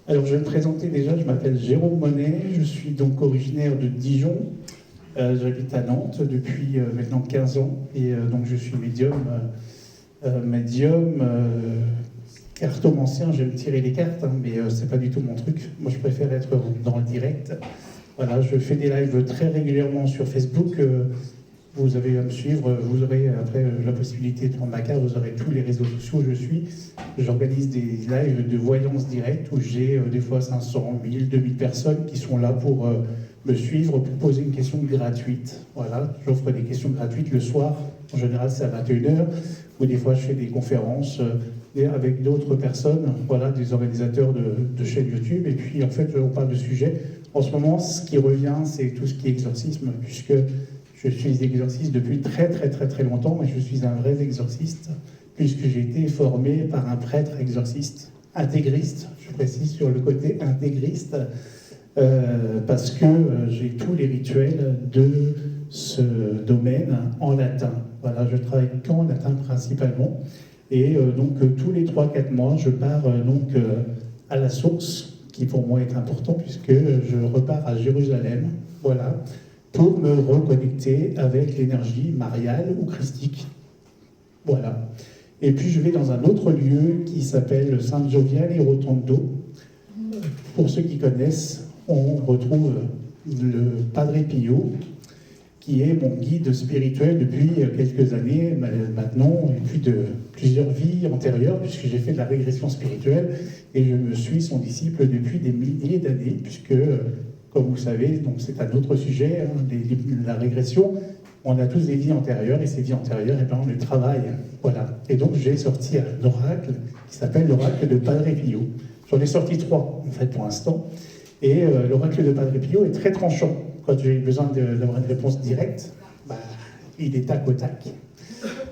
Alors, je vais me présenter déjà, je m'appelle Jérôme Monet, je suis donc originaire de Dijon. J'habite à Nantes depuis maintenant 15 ans et donc je suis médium, cartomancien, j'aime tirer les cartes, hein, mais c'est pas du tout mon truc. Moi, je préfère être dans le direct. Voilà, je fais des lives très régulièrement sur Facebook. Vous avez à me suivre, vous aurez après la possibilité de prendre ma carte, vous aurez tous les réseaux sociaux où je suis. J'organise des lives de voyance directe où j'ai des fois 500, 1000, 2000 personnes qui sont là pour me suivre, pour poser une question gratuite. Voilà, j'offre des questions gratuites le soir, en général c'est à 21h, ou des fois je fais des conférences avec d'autres personnes, voilà, des organisateurs de chaînes YouTube, et puis en fait on parle de sujets. En ce moment, ce qui revient, c'est tout ce qui est exorcisme, puisque je suis exorciste depuis très longtemps, mais je suis un vrai exorciste, puisque j'ai été formé par un prêtre exorciste, intégriste, je précise sur le côté intégriste, parce que j'ai tous les rituels de ce domaine en latin. Voilà, je travaille qu'en latin principalement, et donc tous les 3-4 mois, je pars à la source, qui pour moi est important, puisque je repars à Jérusalem, voilà, pour me reconnecter avec l'énergie mariale ou christique. Voilà. Et puis je vais dans un autre lieu qui s'appelle San Gioviani Rotondo. Pour ceux qui connaissent, on retrouve le Padre Pio, qui est mon guide spirituel depuis quelques années maintenant, et puis de plusieurs vies antérieures, puisque j'ai fait de la régression spirituelle, et je me suis son disciple depuis des milliers d'années, puisque comme vous savez, donc c'est un autre sujet, hein, la régression. On a tous des vies antérieures, et ces vies antérieures, eh ben, on les travaille. Voilà. Et donc, j'ai sorti un oracle qui s'appelle l'oracle de Padre Pio. J'en ai sorti 3, en fait, pour l'instant. Et l'oracle de Padre Pio est très tranchant. Quand j'ai besoin d'avoir une réponse directe, bah, il est tac au tac.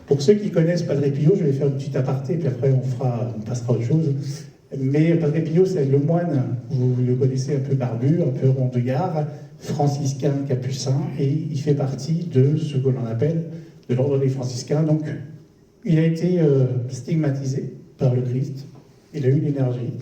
Pour ceux qui connaissent Padre Pio, je vais faire une petite aparté, puis après, on passera à autre chose. Mais Padre Pio, c'est le moine, vous le connaissez, un peu barbu, un peu rondouillard, franciscain capucin, et il fait partie de ce que l'on appelle de l'ordre des franciscains. Donc, il a été stigmatisé par le Christ, il a eu l'énergie,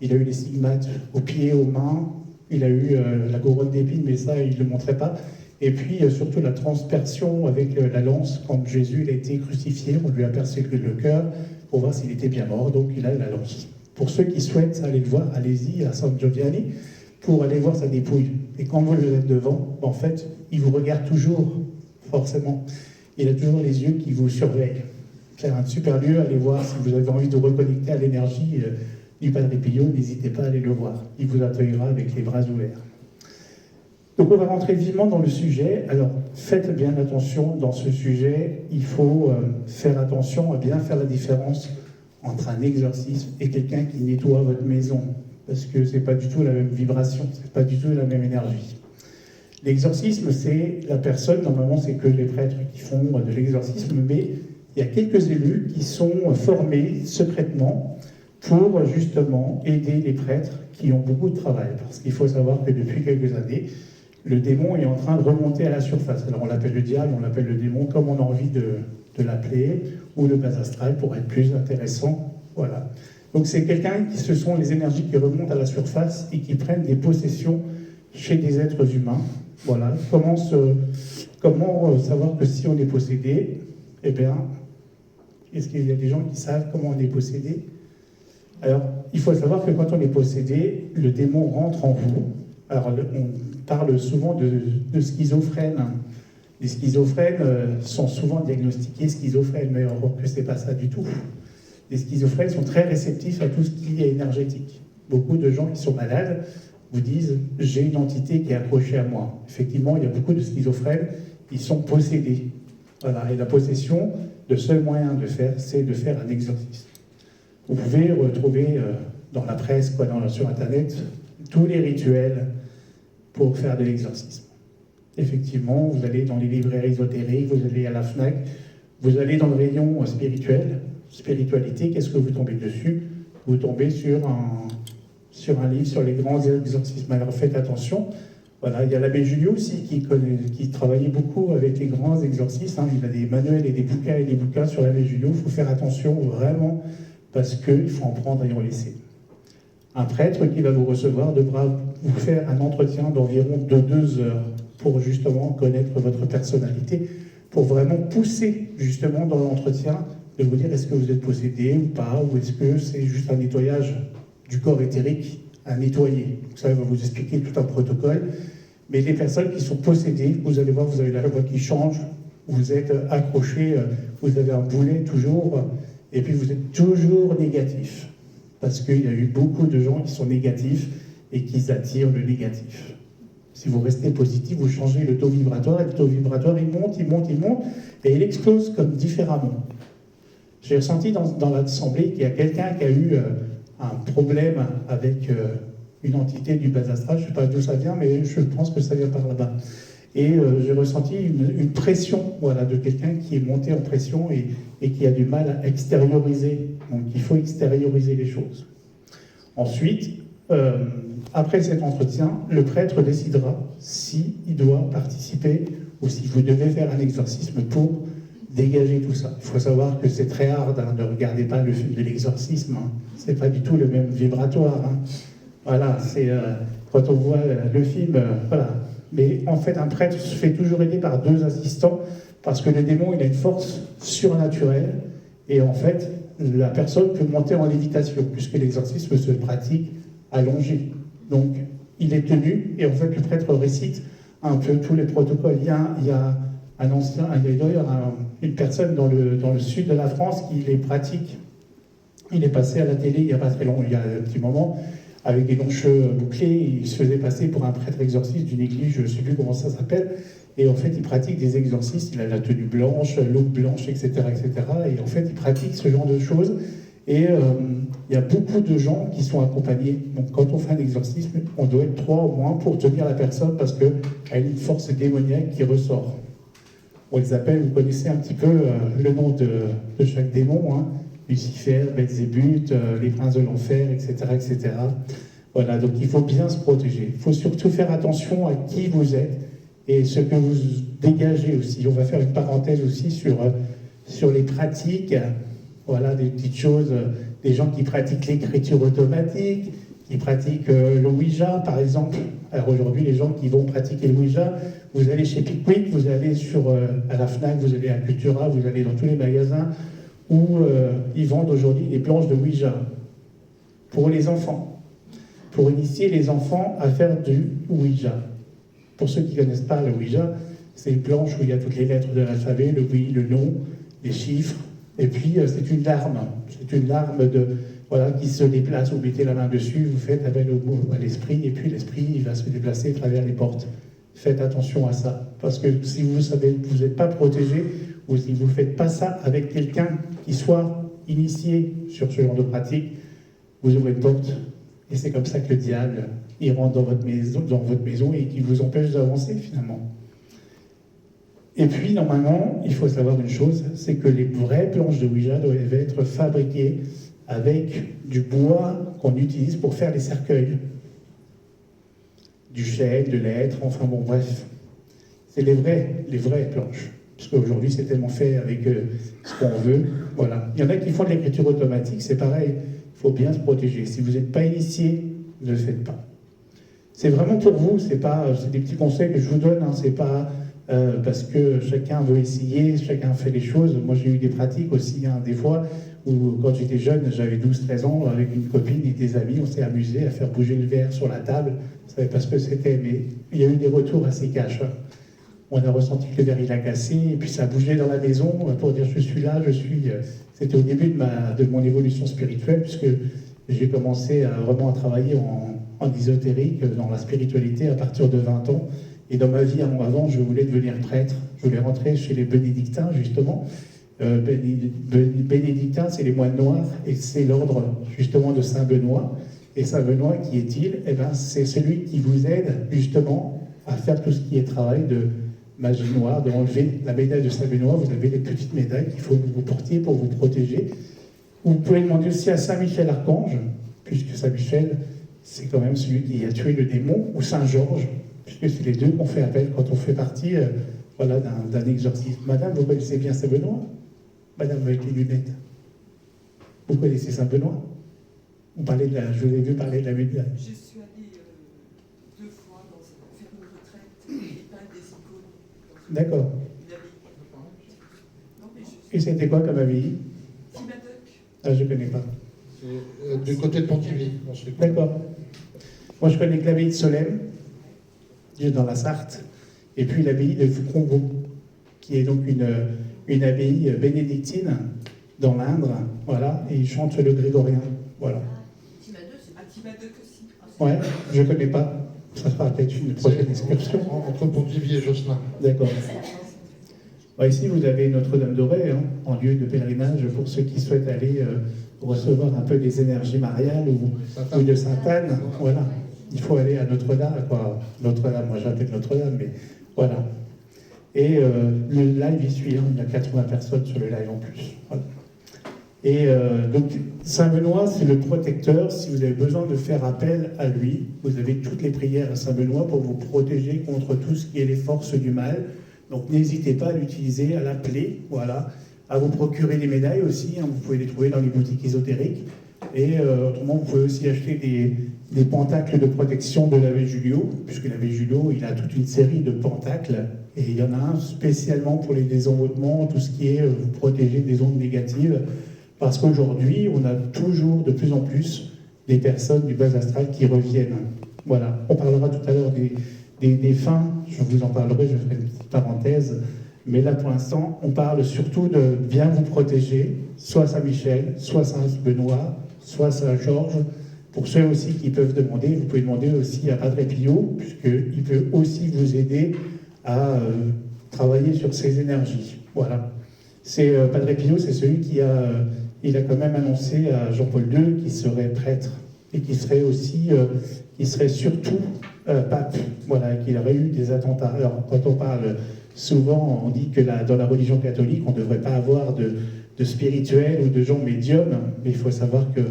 il a eu les stigmates aux pieds, aux mains, il a eu la couronne d'épines, mais ça, il ne le montrait pas. Et puis, surtout, la transpersion avec la lance, quand Jésus il a été crucifié, on lui a percé le cœur pour voir s'il était bien mort, donc il a la lance. Pour ceux qui souhaitent aller le voir, allez-y à San Gioviani pour aller voir sa dépouille. Et quand vous le êtes devant, en fait, il vous regarde toujours, forcément. Il a toujours les yeux qui vous surveillent. C'est un super lieu, allez voir si vous avez envie de vous reconnecter à l'énergie du Padre Pio, n'hésitez pas à aller le voir. Il vous accueillera avec les bras ouverts. Donc on va rentrer vivement dans le sujet. Alors faites bien attention dans ce sujet. Il faut faire attention à bien faire la différence entre un exorcisme et quelqu'un qui nettoie votre maison. Parce que c'est pas du tout la même vibration, c'est pas du tout la même énergie. L'exorcisme, c'est la personne, normalement c'est que les prêtres qui font de l'exorcisme, mais il y a quelques élus qui sont formés secrètement pour justement aider les prêtres qui ont beaucoup de travail. Parce qu'il faut savoir que depuis quelques années, le démon est en train de remonter à la surface. Alors on l'appelle le diable, on l'appelle le démon, comme on a envie de l'appeler, ou le bas astral pour être plus intéressant. Voilà. Donc c'est quelqu'un qui, ce sont les énergies qui remontent à la surface et qui prennent des possessions chez des êtres humains. Voilà. Comment savoir que si on est possédé, eh bien, est-ce qu'il y a des gens qui savent comment on est possédé? Alors, il faut savoir que quand on est possédé, le démon rentre en vous. Alors, on parle souvent de schizophrènes. Les schizophrènes sont souvent diagnostiqués schizophrènes, mais on voit que ce n'est pas ça du tout. Les schizophrènes sont très réceptifs à tout ce qui est énergétique. Beaucoup de gens qui sont malades vous disent « j'ai une entité qui est accrochée à moi ». Effectivement, il y a beaucoup de schizophrènes qui sont possédés. Voilà. Et la possession, le seul moyen de faire, c'est de faire un exorcisme. Vous pouvez retrouver dans la presse, sur Internet, tous les rituels pour faire de l'exorcisme. Effectivement, vous allez dans les librairies ésotériques, vous allez à la FNAC, vous allez dans le rayon spirituel, spiritualité, qu'est-ce que vous tombez dessus? Vous tombez sur un livre sur les grands exorcismes. Alors faites attention. Voilà, il y a l'abbé Julio aussi qui travaillait beaucoup avec les grands exorcistes. Hein. Il a des manuels et des bouquins sur l'abbé Julio. Il faut faire attention vraiment parce qu'il faut en prendre et en laisser. Un prêtre qui va vous recevoir devra vous faire un entretien d'environ 2 heures pour justement connaître votre personnalité, pour vraiment pousser justement dans l'entretien de vous dire est-ce que vous êtes possédé ou pas, ou est-ce que c'est juste un nettoyage du corps éthérique à nettoyer. Ça va vous expliquer tout un protocole. Mais les personnes qui sont possédées, vous allez voir, vous avez la voix qui change, vous êtes accroché, vous avez un boulet toujours, et puis vous êtes toujours négatif. Parce qu'il y a eu beaucoup de gens qui sont négatifs et qui attirent le négatif. Si vous restez positif, vous changez le taux vibratoire, et le taux vibratoire, il monte, et il explose comme différemment. J'ai ressenti dans l'assemblée qu'il y a quelqu'un qui a eu un problème avec une entité du bas astral, je ne sais pas d'où ça vient, mais je pense que ça vient par là-bas. Et j'ai ressenti une pression, voilà, de quelqu'un qui est monté en pression et qui a du mal à extérioriser. Donc il faut extérioriser les choses. Ensuite, après cet entretien, le prêtre décidera s'il doit participer ou si vous devez faire un exorcisme pour dégager tout ça. Il faut savoir que c'est très hard, hein, ne regardez pas le film de l'exorcisme, hein. C'est pas du tout le même vibratoire. Hein. Voilà, c'est quand on voit le film, voilà. Mais en fait, un prêtre se fait toujours aider par 2 assistants parce que le démon, il a une force surnaturelle et en fait, la personne peut monter en lévitation puisque l'exorcisme se pratique allongé. Donc, il est tenu et en fait, le prêtre récite un peu tous les protocoles. Il y a un ancien, il y a d'ailleurs une personne dans le sud de la France qui les pratique. Il est passé à la télé il n'y a pas très longtemps, il y a un petit moment, avec des longs cheveux bouclés, il se faisait passer pour un prêtre exorciste d'une église, je ne sais plus comment ça s'appelle, et en fait il pratique des exorcismes, il a la tenue blanche, l'aube blanche, etc., etc., et en fait il pratique ce genre de choses, et il y a beaucoup de gens qui sont accompagnés, donc quand on fait un exorcisme, on doit être 3 au moins pour tenir la personne, parce qu'elle a une force démoniaque qui ressort. On les appelle, vous connaissez un petit peu le nom de chaque démon, hein. Lucifer, Belzébuth, les princes de l'enfer, etc., etc. Voilà, donc il faut bien se protéger. Il faut surtout faire attention à qui vous êtes et ce que vous dégagez aussi. On va faire une parenthèse aussi sur les pratiques, voilà, des petites choses, des gens qui pratiquent l'écriture automatique, qui pratiquent le Ouija, par exemple. Alors aujourd'hui, les gens qui vont pratiquer le Ouija, vous allez chez Pickwick, vous allez à la FNAC, vous allez à Cultura, vous allez dans tous les magasins, où ils vendent aujourd'hui des planches de Ouija pour les enfants, pour initier les enfants à faire du Ouija. Pour ceux qui ne connaissent pas le Ouija, c'est une planche où il y a toutes les lettres de l'alphabet, le oui, le non, les chiffres, et puis c'est une larme. C'est une larme voilà, qui se déplace, vous mettez la main dessus, vous faites appel à l'esprit, et puis l'esprit il va se déplacer à travers les portes. Faites attention à ça, parce que si vous savez que vous n'êtes pas protégé, ou si vous ne faites pas ça avec quelqu'un qui soit initié sur ce genre de pratique, vous ouvrez une porte, et c'est comme ça que le diable il rentre dans votre maison et qui vous empêche d'avancer finalement. Et puis normalement, il faut savoir une chose, c'est que les vraies planches de Ouija doivent être fabriquées avec du bois qu'on utilise pour faire les cercueils. Du chêne, de l'être, enfin bon bref. C'est les vraies planches. Parce qu'aujourd'hui, c'est tellement fait avec ce qu'on veut. Voilà. Il y en a qui font de l'écriture automatique, c'est pareil. Il faut bien se protéger. Si vous n'êtes pas initié, ne le faites pas. C'est vraiment pour vous, c'est des petits conseils que je vous donne, hein, c'est pas parce que chacun veut essayer, chacun fait les choses. Moi, j'ai eu des pratiques aussi, hein, des fois, où quand j'étais jeune, j'avais 12-13 ans, avec une copine et des amis, on s'est amusé à faire bouger le verre sur la table. Je ne savais pas ce que c'était, mais il y a eu des retours assez cash. Hein. On a ressenti que le verre il a cassé, et puis ça a bougé dans la maison pour dire je suis là, C'était au début de mon évolution spirituelle, puisque j'ai commencé vraiment à travailler en ésotérique, dans la spiritualité à partir de 20 ans. Et dans ma vie avant, je voulais devenir prêtre. Je voulais rentrer chez les bénédictins, justement. Bénédictins, c'est les moines noirs, et c'est l'ordre justement de Saint-Benoît. Et Saint-Benoît, qui est-il? Eh bien, c'est celui qui vous aide justement à faire tout ce qui est travail de magie noire, de enlever la médaille de Saint-Benoît. Vous avez les petites médailles qu'il faut que vous portiez pour vous protéger. Vous pouvez demander aussi à Saint-Michel-Archange, puisque Saint-Michel, c'est quand même celui qui a tué le démon, ou Saint-Georges, puisque c'est les deux qu'on fait appel quand on fait partie voilà, d'un exorcisme. Madame, vous connaissez bien Saint-Benoît? Madame avec les lunettes. Vous connaissez Saint-Benoît? Je vous ai vu parler de la médaille. Je suis allée 2 fois faire une retraite et peindre des icônes. D'accord. Et c'était quoi comme abbaye? Timadoc. Ah, je ne connais pas. C'est du côté de Pontivy. D'accord. Moi, je connais que l'abbaye de Solesmes, dans la Sarthe, et puis l'abbaye de Foucronvaux, qui est donc une abbaye bénédictine dans l'Indre, voilà, et ils chantent le grégorien, voilà. Timadoc aussi. Ouais, je ne connais pas. Ça sera peut-être une prochaine excursion. Entre Pontivy et Josselin. D'accord. Ici, vous avez Notre-Dame d'Auray, hein, en lieu de pèlerinage pour ceux qui souhaitent aller recevoir un peu des énergies mariales ou de Sainte-Anne. Voilà. Il faut aller à Notre-Dame, quoi. Notre-Dame, moi j'appelle Notre-Dame, mais voilà. Et le live y suit, hein, il y a 80 personnes sur le live en plus. Voilà. Et donc, Saint-Benoît, c'est le protecteur. Si vous avez besoin de faire appel à lui, vous avez toutes les prières à Saint-Benoît pour vous protéger contre tout ce qui est les forces du mal. Donc, n'hésitez pas à l'utiliser, à l'appeler, voilà, à vous procurer des médailles aussi. Hein, vous pouvez les trouver dans les boutiques ésotériques. Et autrement, vous pouvez aussi acheter des pentacles de protection de l'abbé Julio, puisque l'abbé Julio, il a toute une série de pentacles. Et il y en a un spécialement pour les désenvoûtements, tout ce qui est vous protéger des ondes négatives. Parce qu'aujourd'hui, on a toujours de plus en plus des personnes du bas astral qui reviennent. Voilà. On parlera tout à l'heure des défunts, je vous en parlerai, je ferai une petite parenthèse. Mais là, pour l'instant, on parle surtout de bien vous protéger, soit Saint-Michel, soit Saint-Benoît, soit Saint-Georges. Pour ceux aussi qui peuvent demander, vous pouvez demander aussi à Padre Pio, puisqu'il peut aussi vous aider à travailler sur ces énergies. Voilà. Padre Pio, c'est celui qui il a quand même annoncé à Jean-Paul II qu'il serait prêtre et qu'il serait aussi, il serait surtout pape, voilà, qu'il aurait eu des attentats. Alors, quand on parle, souvent, on dit que dans la religion catholique, on ne devrait pas avoir de spirituels ou de gens médiums, mais il faut savoir que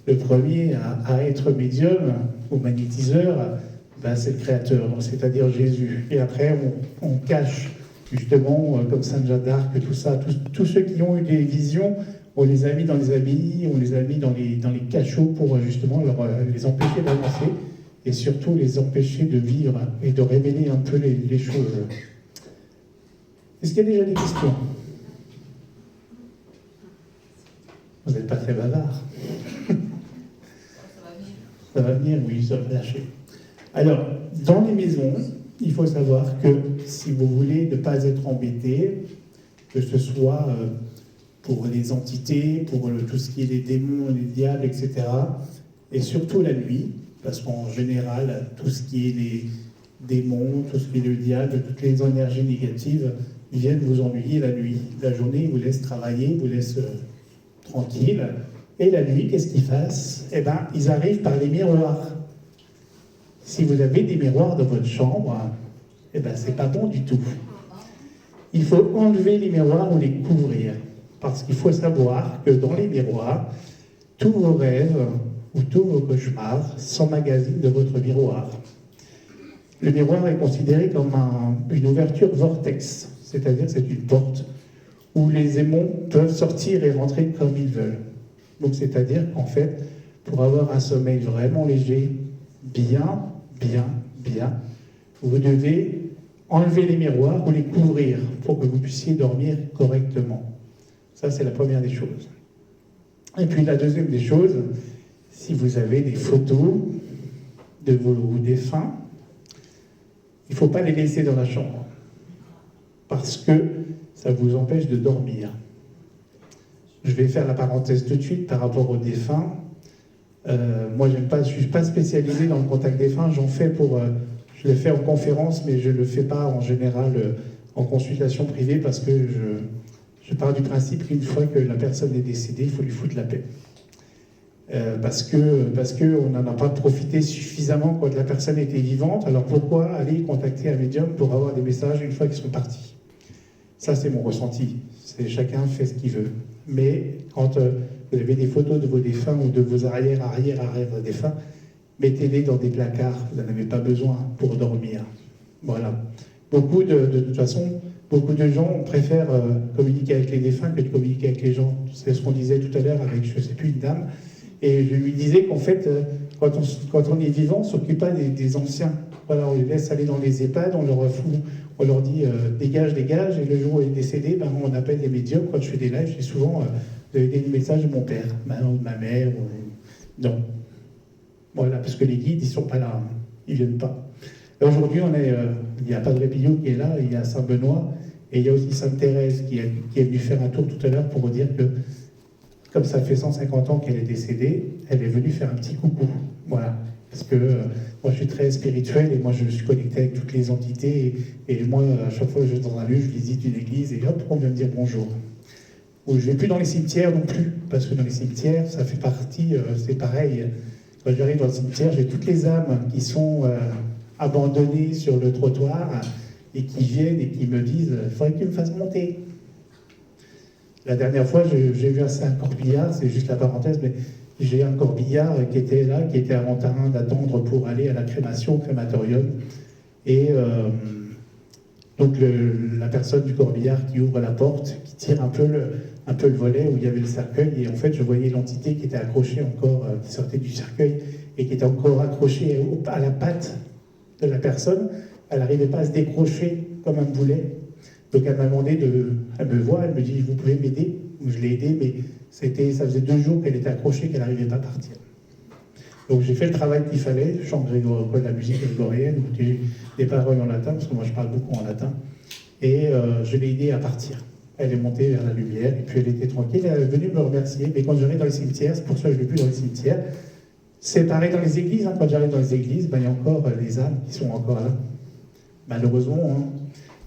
le premier à être médium ou magnétiseur, ben, c'est le Créateur, c'est-à-dire Jésus. Et après, on cache, justement, comme Sainte Jeanne d'Arc, tout ça, tous ceux qui ont eu des visions, on les a mis dans les abbayes, on les a mis dans les cachots pour justement les empêcher d'avancer et surtout les empêcher de vivre et de révéler un peu les choses. Est-ce qu'il y a déjà des questions? Vous n'êtes pas très bavard. Ça va venir, oui, ça va lâcher. Alors, dans les maisons, il faut savoir que si vous voulez ne pas être embêté, que ce soit pour les entités, pour tout ce qui est les démons, les diables, etc., et surtout la nuit, parce qu'en général, tout ce qui est les démons, tout ce qui est le diable, toutes les énergies négatives viennent vous ennuyer la nuit. La journée, ils vous laissent travailler, ils vous laissent tranquille, et la nuit, qu'est-ce qu'ils fassent? Eh bien, ils arrivent par les miroirs. Si vous avez des miroirs dans votre chambre, eh bien, c'est pas bon du tout. Il faut enlever les miroirs ou les couvrir. Parce qu'il faut savoir que dans les miroirs, tous vos rêves ou tous vos cauchemars s'emmagasinent de votre miroir. Le miroir est considéré comme une ouverture vortex, c'est-à-dire c'est une porte où les démons peuvent sortir et rentrer comme ils veulent. Donc c'est-à-dire qu'en fait, pour avoir un sommeil vraiment léger, bien, vous devez enlever les miroirs ou les couvrir pour que vous puissiez dormir correctement. Ça, c'est la première des choses. Et puis la deuxième des choses, si vous avez des photos de vos défunts, il ne faut pas les laisser dans la chambre, parce que ça vous empêche de dormir. Je vais faire la parenthèse tout de suite par rapport aux défunts. Moi, je ne suis pas spécialisé dans le contact défunt, je le fais en conférence, mais je ne le fais pas en général en consultation privée, parce que je pars du principe qu'une fois que la personne est décédée, il faut lui foutre la paix. Parce qu'on n'en a pas profité suffisamment quand la personne était vivante. Alors pourquoi aller contacter un médium pour avoir des messages une fois qu'ils sont partis? Ça, c'est mon ressenti. Chacun fait ce qu'il veut. Mais quand vous avez des photos de vos défunts ou de vos arrière défunts, mettez-les dans des placards. Vous n'en avez pas besoin pour dormir. Voilà. De toute façon, beaucoup de gens préfèrent communiquer avec les défunts que de communiquer avec les gens. C'est ce qu'on disait tout à l'heure avec, je ne sais plus, une dame. Et je lui disais qu'en fait, quand on est vivant, on ne s'occupe pas des anciens. Voilà, on les laisse aller dans les EHPAD, on leur dit dégage, dégage, et le jour où il est décédé, ben, on appelle les médiums. Quand je fais des lives, je fais souvent vous avez des messages de mon père, ou de ma mère. Non. Voilà, parce que les guides, ils ne sont pas là, hein. Ils ne viennent pas. Aujourd'hui, il y a Padre Pio qui est là, il y a Saint-Benoît, et il y a aussi Sainte-Thérèse qui est venue faire un tour tout à l'heure pour dire que, comme ça fait 150 ans qu'elle est décédée, elle est venue faire un petit coucou. Voilà. Parce que moi, je suis très spirituel et moi, je suis connecté avec toutes les entités. Et moi, à chaque fois que je vais dans un lieu, je visite une église et hop, on vient me dire bonjour. Ou je ne vais plus dans les cimetières non plus, parce que dans les cimetières, ça fait partie, c'est pareil. Quand j'arrive dans le cimetière, j'ai toutes les âmes qui sont abandonnées sur le trottoir et qui viennent et qui me disent « il faudrait que tu me fasses monter ». La dernière fois, j'ai vu un corbillard, c'est juste la parenthèse, mais j'ai un corbillard qui était là, qui était en train d'attendre pour aller à la crémation, au crématorium. Et donc la personne du corbillard qui ouvre la porte, qui tire un peu le volet où il y avait le cercueil, et en fait je voyais l'entité qui était accrochée encore, qui sortait du cercueil, et qui était encore accrochée à la patte de la personne. Elle n'arrivait pas à se décrocher comme un boulet. Donc elle m'a demandé elle me voit, elle me dit, vous pouvez m'aider? Je l'ai aidée, mais ça faisait 2 jours qu'elle était accrochée, qu'elle n'arrivait pas à partir. Donc j'ai fait le travail qu'il fallait, je chante de la musique grégorienne, des paroles en latin, parce que moi je parle beaucoup en latin, et je l'ai aidée à partir. Elle est montée vers la lumière, et puis elle était tranquille, elle est venue me remercier, mais quand j'arrive dans les cimetières, c'est pour ça que je ne vais plus dans les cimetières, c'est pareil dans les églises, hein. Quand j'arrive dans les églises, ben, il y a encore les âmes qui sont encore là, malheureusement. Hein.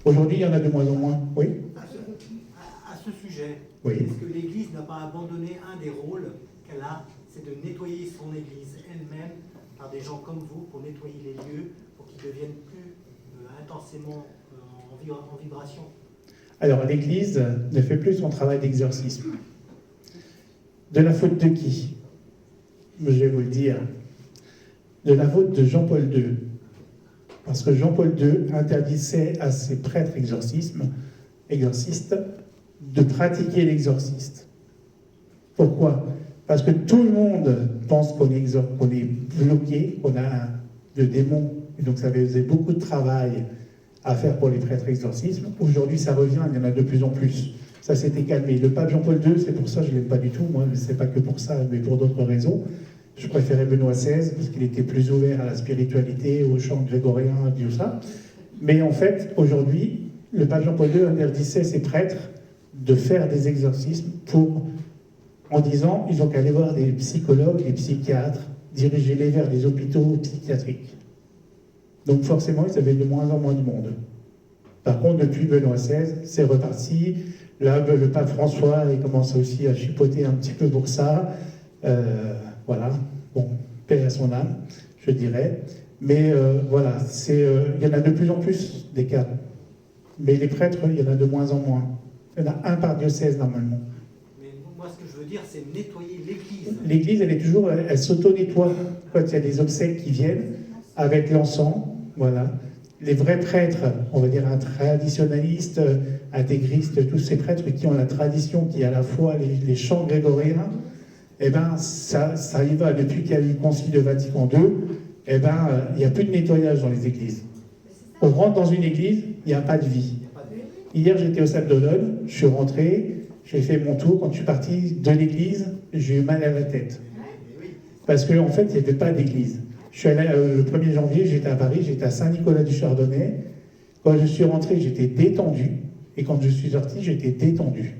Aujourd'hui, il y en a de moins en moins, oui. À ce sujet, oui. Est-ce que l'Église n'a pas abandonné un des rôles qu'elle a, c'est de nettoyer son Église elle-même par des gens comme vous pour nettoyer les lieux, pour qu'ils deviennent plus intensément en vibration? Alors, l'Église ne fait plus son travail d'exorcisme. De la faute de qui? Je vais vous le dire. De la faute de Jean-Paul II. Parce que Jean-Paul II interdisait à ses prêtres exorcistes de pratiquer l'exorciste. Pourquoi? Parce que tout le monde pense qu'on est bloqué, qu'on a le démon, et donc ça faisait beaucoup de travail à faire pour les prêtres exorcistes. Aujourd'hui, ça revient, il y en a de plus en plus. Ça s'était calmé. Le pape Jean-Paul II, c'est pour ça que je ne l'aime pas du tout, moi, c'est pas que pour ça, mais pour d'autres raisons. Je préférais Benoît XVI, parce qu'il était plus ouvert à la spiritualité, au chant grégorien, et tout ça. Mais en fait, aujourd'hui, le pape Jean-Paul II interdisait ses prêtres de faire des exorcismes en disant ils ont qu'à aller voir des psychologues, des psychiatres, diriger-les vers des hôpitaux psychiatriques. Donc forcément, ils avaient de moins en moins de monde. Par contre, depuis Benoît XVI, c'est reparti. Là, le pape François, il commence aussi à chipoter un petit peu pour ça. Voilà, bon, paix à son âme, je dirais. Mais voilà, il y en a de plus en plus des cas. Mais les prêtres, il y en a de moins en moins. Il y en a un par diocèse, normalement. Mais moi, ce que je veux dire, c'est nettoyer l'Église. L'Église, elle s'auto-nettoie quand il y a des obsèques qui viennent, avec l'encens, voilà. Les vrais prêtres, on va dire un traditionnaliste, intégriste, tous ces prêtres qui ont la tradition, qui à la fois les chants grégoriens, eh ben, ça y va. Depuis qu'il y a eu le Concile de Vatican II, eh ben, il n'y a plus de nettoyage dans les églises. On rentre dans une église, il n'y a pas de vie. Hier, j'étais au Sable d'Olonne, je suis rentré, j'ai fait mon tour. Quand je suis parti de l'église, j'ai eu mal à la tête. Parce qu'en fait, il n'y avait pas d'église. Je suis allé le 1er janvier, j'étais à Paris, j'étais à Saint-Nicolas-du-Chardonnay. Quand je suis rentré, j'étais détendu. Et quand je suis sorti, j'étais détendu.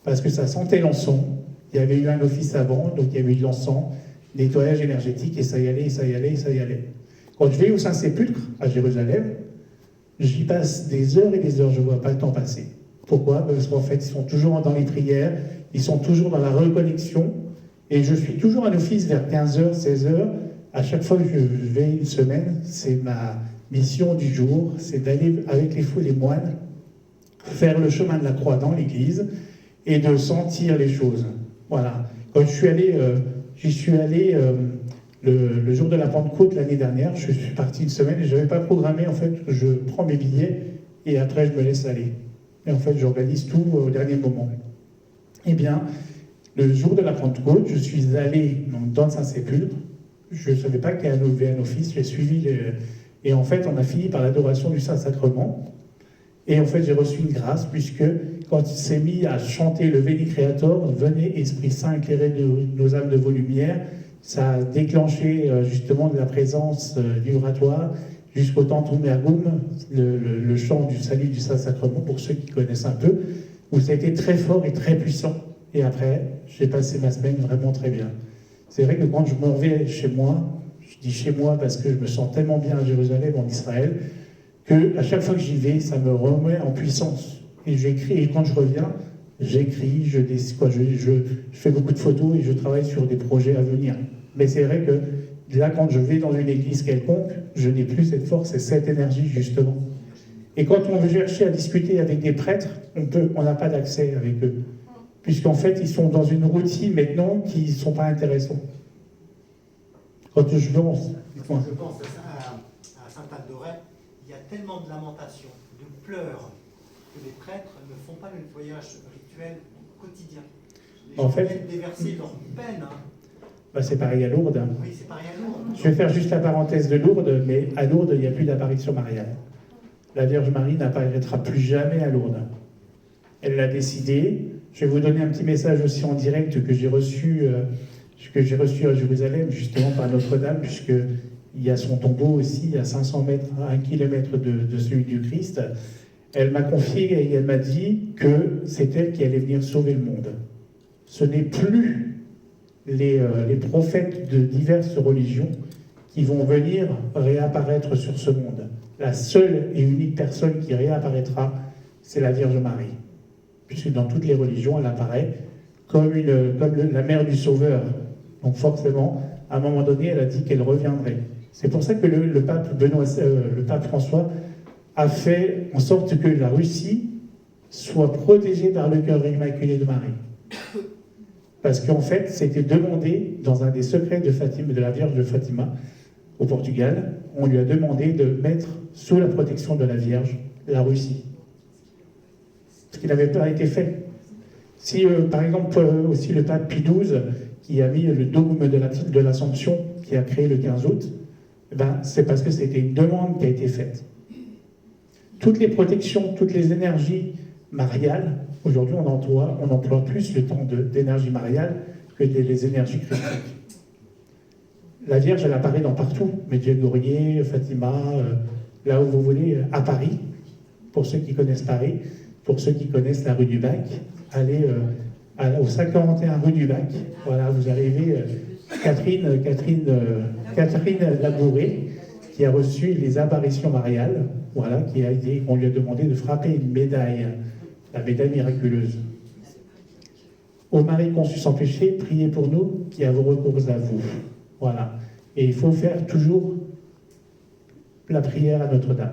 Parce que ça sentait l'encens. Il y avait eu un office avant, donc il y avait eu de l'encens, nettoyage énergétique, et ça y allait, ça y allait, ça y allait. Quand je vais au Saint-Sépulcre, à Jérusalem, j'y passe des heures et des heures, je ne vois pas le temps passer. Pourquoi? Parce qu'en fait, ils sont toujours dans les prières, ils sont toujours dans la reconnexion, et je suis toujours à l'office vers 15h, 16h. À chaque fois que je vais une semaine, c'est ma mission du jour, c'est d'aller avec les fous et les moines, faire le chemin de la croix dans l'église, et de sentir les choses. Voilà. Quand j'y suis allé le jour de la Pentecôte l'année dernière, je suis parti une semaine et je n'avais pas programmé, en fait, je prends mes billets et après je me laisse aller. Et en fait, j'organise tout au dernier moment. Eh bien, Le jour de la Pentecôte, je suis allé donc, dans le Saint-Sépulcre. Je ne savais pas qu'il y avait un office. J'ai suivi et en fait, on a fini par l'adoration du Saint-Sacrement. Et en fait, j'ai reçu une grâce, puisque quand il s'est mis à chanter le Veni Creator, venez Esprit Saint éclairer nos âmes de vos lumières, ça a déclenché justement de la présence du oratoire jusqu'au Tantum Ergum, le chant du salut du Saint-Sacrement, pour ceux qui connaissent un peu, où ça a été très fort et très puissant. Et après, j'ai passé ma semaine vraiment très bien. C'est vrai que quand je m'en vais chez moi, je dis chez moi parce que je me sens tellement bien à Jérusalem, en Israël, que à chaque fois que j'y vais, ça me remet en puissance. Et j'écris, et quand je reviens, j'écris, je fais beaucoup de photos et je travaille sur des projets à venir. Mais c'est vrai que là, quand je vais dans une église quelconque, je n'ai plus cette force et cette énergie, justement. Et quand on veut chercher à discuter avec des prêtres, on n'a pas d'accès avec eux. Puisqu'en fait, ils sont dans une routine maintenant qui ne sont pas intéressants. Quand je pense... Je pense à Sainte-Anne-d'Auray, il y a tellement de lamentations, de pleurs, que les prêtres ne font pas le nettoyage rituel quotidien. Les gens viennent déverser leur peine. Bah c'est pareil à Lourdes. Oui, c'est pareil à Lourdes. Je vais faire juste la parenthèse de Lourdes, mais à Lourdes, il n'y a plus d'apparition mariale. La Vierge Marie n'apparaîtra plus jamais à Lourdes. Elle l'a décidé. Je vais vous donner un petit message aussi en direct que j'ai reçu à Jérusalem, justement par Notre-Dame, puisqu'il y a son tombeau aussi, à 500 mètres, à 1 kilomètre de celui du Christ. Elle m'a confié et elle m'a dit que c'est elle qui allait venir sauver le monde. Ce n'est plus les prophètes de diverses religions qui vont venir réapparaître sur ce monde. La seule et unique personne qui réapparaîtra, c'est la Vierge Marie. Puisque dans toutes les religions, elle apparaît comme la mère du Sauveur. Donc forcément, à un moment donné, elle a dit qu'elle reviendrait. C'est pour ça que le pape François a fait en sorte que la Russie soit protégée par le cœur immaculé de Marie. Parce qu'en fait, c'était demandé dans un des secrets de la Vierge de Fatima, au Portugal, on lui a demandé de mettre sous la protection de la Vierge la Russie. Ce qui n'avait pas été fait. Si, par exemple, aussi le pape Pie XII, qui a mis le dogme de l'Assomption, qui a créé le 15 août, c'est parce que c'était une demande qui a été faite. Toutes les protections, toutes les énergies mariales, aujourd'hui on emploie plus le temps d'énergie mariale que des énergies christiques. La Vierge, elle apparaît dans partout, Medjugorje, Fatima, là où vous voulez, à Paris, pour ceux qui connaissent Paris. Pour ceux qui connaissent la rue du Bac, allez au 51 rue du Bac. Voilà, vous arrivez, Catherine Labouré, qui a reçu les apparitions mariales, voilà, on lui a demandé de frapper une médaille, la médaille miraculeuse. Ô Marie conçue sans péché, priez pour nous qui avons recours à vous. Voilà. Et il faut faire toujours la prière à Notre-Dame.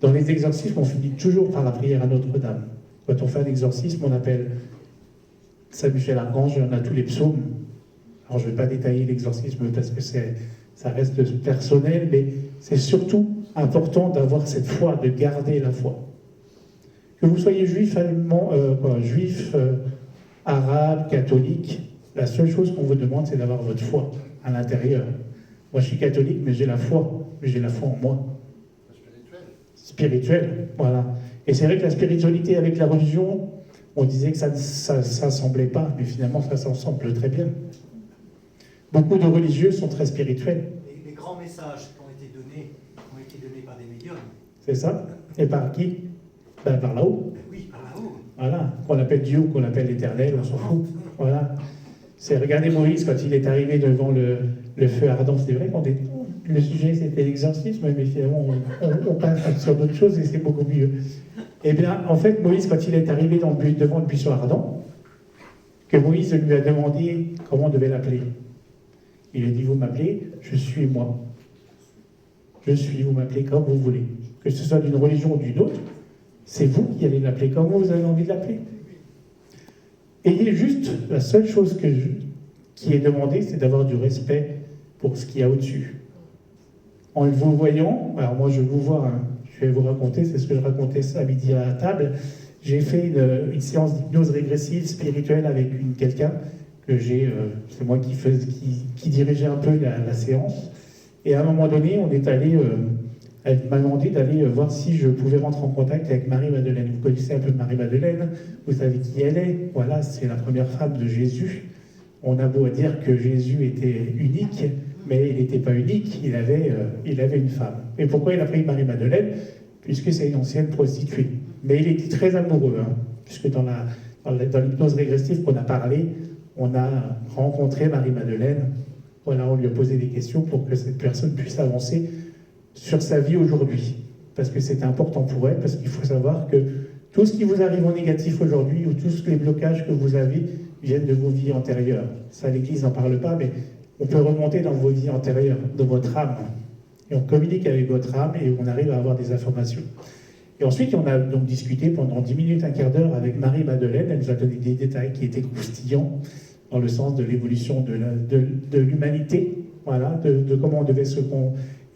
Dans les exorcismes, on finit toujours par la prière à Notre-Dame. Quand on fait un exorcisme, on appelle Saint Michel Archange, on a tous les psaumes. Alors je ne vais pas détailler l'exorcisme parce que ça reste personnel, mais c'est surtout important d'avoir cette foi, de garder la foi. Que vous soyez juif, allemand, arabe, catholique, la seule chose qu'on vous demande, c'est d'avoir votre foi à l'intérieur. Moi, je suis catholique, mais j'ai la foi en moi. Spirituelle, voilà. Et c'est vrai que la spiritualité avec la religion, on disait que ça ne semblait pas, mais finalement, ça s'ensemble très bien. Beaucoup de religieux sont très spirituels. Les grands messages qui ont été donnés par des médiums. C'est ça? Et par qui? Par là-haut. Oui, par là-haut. Voilà, qu'on appelle Dieu ou qu'on appelle l'Éternel, on s'en fout. Voilà. Regardez Moïse quand il est arrivé devant le feu ardent. C'est vrai qu'on le sujet c'était l'exorcisme, mais finalement on passe sur d'autres choses et c'est beaucoup mieux. Eh bien, en fait, Moïse, quand il est arrivé devant le buisson ardent, que Moïse lui a demandé comment on devait l'appeler. Il a dit, vous m'appelez, je suis moi. Je suis, vous m'appelez comme vous voulez. Que ce soit d'une religion ou d'une autre, c'est vous qui allez l'appeler comme vous avez envie de l'appeler. Ayez juste, la seule chose qui est demandée, c'est d'avoir du respect pour ce qu'il y a au-dessus. En vous voyant, alors moi je vous vois, je vais vous raconter, c'est ce que je racontais ça à midi à la table, J'ai fait une séance d'hypnose régressive spirituelle avec quelqu'un que c'est moi qui dirigeais un peu la séance. Et à un moment donné, elle m'a demandé d'aller voir si je pouvais rentrer en contact avec Marie-Madeleine. Vous connaissez un peu Marie-Madeleine, vous savez qui elle est. Voilà, c'est la première femme de Jésus. On a beau dire que Jésus était unique, mais il n'était pas unique, il avait une femme. Et pourquoi il a pris Marie-Madeleine? Puisque c'est une ancienne prostituée. Mais il était très amoureux, hein, puisque dans l'hypnose régressive qu'on a parlé, on a rencontré Marie-Madeleine. Voilà, on lui a posé des questions pour que cette personne puisse avancer sur sa vie aujourd'hui. Parce que c'était important pour elle, parce qu'il faut savoir que tout ce qui vous arrive en négatif aujourd'hui, ou tous les blocages que vous avez, viennent de vos vies antérieures. Ça, l'Église n'en parle pas, mais on peut remonter dans vos vies antérieures, dans votre âme. Et on communique avec votre âme et on arrive à avoir des informations. Et ensuite, on a donc discuté pendant 10 minutes, un quart d'heure avec Marie-Madeleine. Elle nous a donné des détails qui étaient croustillants dans le sens de l'évolution de l'humanité, voilà, de comment on devait se...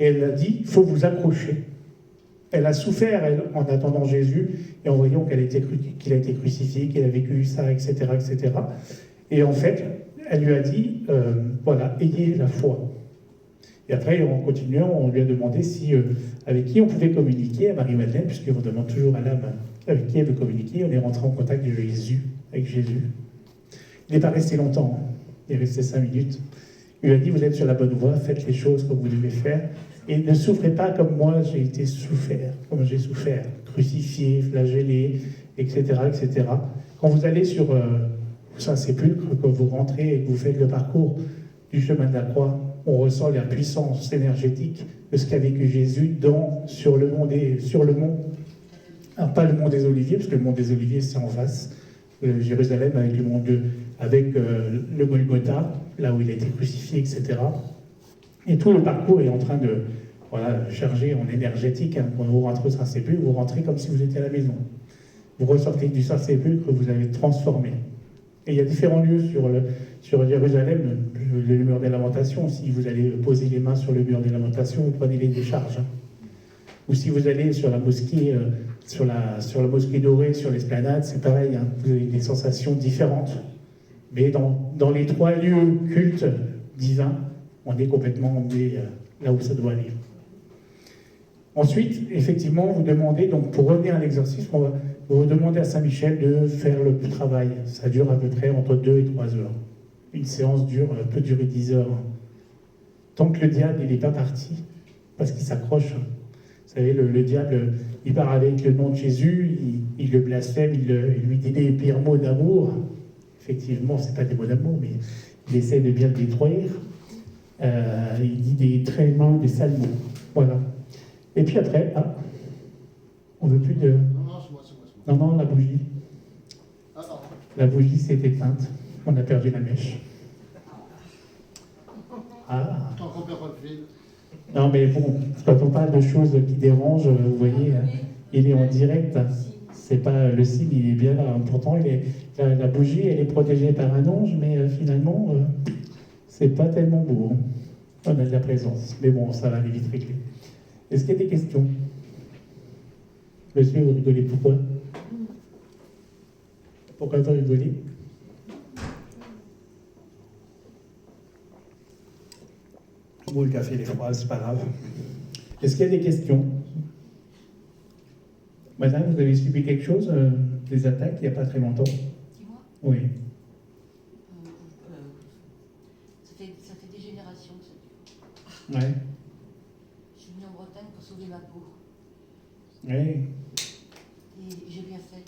Et elle a dit, il faut vous accrocher. Elle a souffert, elle, en attendant Jésus, et en voyant qu'il a été crucifié, qu'il a vécu ça, etc., etc. Et en fait, elle lui a dit, voilà, ayez la foi. Et après, en continuant, on lui a demandé avec qui on pouvait communiquer à Marie-Madeleine, puisqu'on demande toujours à l'âme avec qui elle veut communiquer. On est rentré en contact avec Jésus. Il n'est pas resté longtemps, hein. Il est resté 5 minutes. Il lui a dit, vous êtes sur la bonne voie, faites les choses comme vous devez faire, et ne souffrez pas comme moi j'ai souffert, crucifié, flagellé, etc., etc. Quand vous allez sur Saint-Sépulcre, quand vous rentrez et que vous faites le parcours du chemin de la croix, on ressent la puissance énergétique de ce qu'a vécu Jésus sur le mont. Alors pas le mont des Oliviers, parce que le mont des Oliviers c'est en face, Jérusalem avec le Golgotha, là où il a été crucifié, etc. Et tout le parcours est en train de charger en énergétique. Hein. Quand vous rentrez au Saint-Sépulcre, vous rentrez comme si vous étiez à la maison. Vous ressortez du Saint-Sépulcre, vous avez transformé. Et il y a différents lieux sur Jérusalem, le mur des lamentations. Si vous allez poser les mains sur le mur des lamentations, vous prenez les décharges. Hein. Ou si vous allez sur la mosquée, sur la mosquée dorée, sur l'esplanade, c'est pareil, hein. Vous avez des sensations différentes. Mais dans les 3 lieux cultes divins, on est complètement emmené là où ça doit aller. Ensuite, effectivement, vous demandez, donc pour revenir à l'exorcisme, vous demandez à Saint-Michel de faire le travail. Ça dure à peu près entre 2 et 3 heures. Une séance peut durer 10 heures. Tant que le diable n'est pas parti, parce qu'il s'accroche. Vous savez, le diable, il part avec le nom de Jésus, il le blasphème, il lui dit des pires mots d'amour. Effectivement, ce n'est pas des mots d'amour, mais il essaie de bien le détruire. Il dit des très mains, des sales mots. Voilà. Et puis après, on ne veut plus de... Non, c'est moi. Non, la bougie. Ah, non. La bougie s'est éteinte. On a perdu la mèche. Tant qu'on perd pas le fil. Non, mais bon, quand on parle de choses qui dérangent, vous voyez, il est en direct. C'est pas le signe, il est bien là. Pourtant, la bougie, elle est protégée par un ange, mais finalement, c'est pas tellement beau. Hein. On a de la présence. Mais bon, ça va aller vite régler. Est-ce qu'il y a des questions? Monsieur, vous rigolez pourquoi? Pourquoi vous rigolez? Bon, le café, il est froid, c'est pas grave. Est-ce qu'il y a des questions? Madame, vous avez subi quelque chose, des attaques, il n'y a pas très longtemps? Dis-moi. Oui. Ça fait des générations que ça dure. Ouais. Je suis venue en Bretagne pour sauver ma peau. Ouais. Et j'ai bien fait.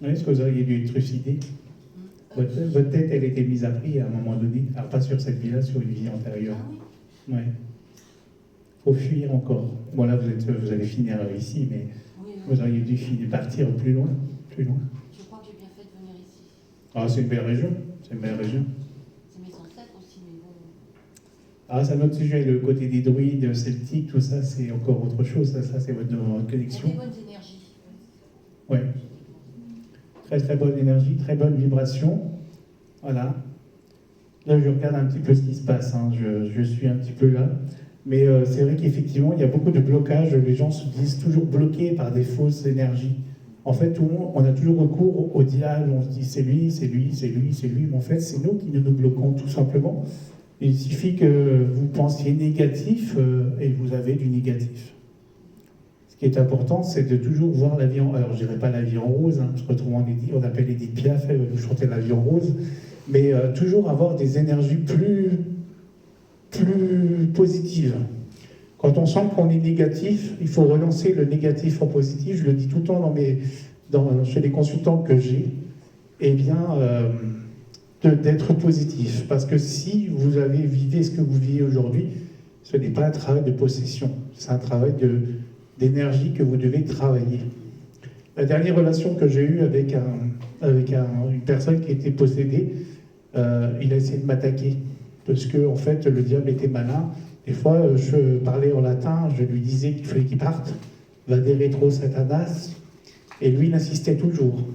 Oui, est-ce que vous auriez dû être trucidé? Votre tête, elle était mise à prix à un moment donné. Alors, pas sur cette vie-là, sur une vie antérieure. Ah oui. Ouais. Faut fuir encore. Bon, là, vous allez finir ici, mais Oui, oui. vous auriez dû partir plus loin. Je crois que j'ai bien fait de venir ici. Ah, c'est une belle région. C'est une belle région. C'est mes ancêtres aussi, mais bon. Ah, c'est un autre sujet, le côté des druides, celtiques, tout ça, c'est encore autre chose. Ça c'est votre Il y a connexion. des bonnes énergies. Oui. Très très bonne énergie, très bonne vibration. Voilà. Là, je regarde un petit peu ce qui se passe. Hein. Je suis un petit peu là. Mais c'est vrai qu'effectivement, il y a beaucoup de blocages. Les gens se disent toujours bloqués par des fausses énergies. En fait, tout le monde, on a toujours recours au diable, on se dit c'est lui, c'est lui, c'est lui, c'est lui, mais en fait, c'est nous qui nous bloquons tout simplement. Il suffit que vous pensiez négatif et vous avez du négatif. Ce qui est important, c'est de toujours voir la vie en... Alors, je dirais pas la vie en rose, hein, parce qu'autrement on appelle Edith Piaf, elle vous chanter la vie en rose, mais toujours avoir des énergies plus positives. Quand on sent qu'on est négatif, il faut relancer le négatif en positif. Je le dis tout le temps chez les consultants que j'ai. Eh bien, d'être positif. Parce que si vous vivez ce que vous vivez aujourd'hui, ce n'est pas un travail de possession. C'est un travail d'énergie que vous devez travailler. La dernière relation que j'ai eue avec une personne qui était possédée, il a essayé de m'attaquer. Parce que, en fait, le diable était malin. Des fois, je parlais en latin, je lui disais qu'il fallait qu'il parte, vade retro satanas, et lui, il insistait toujours.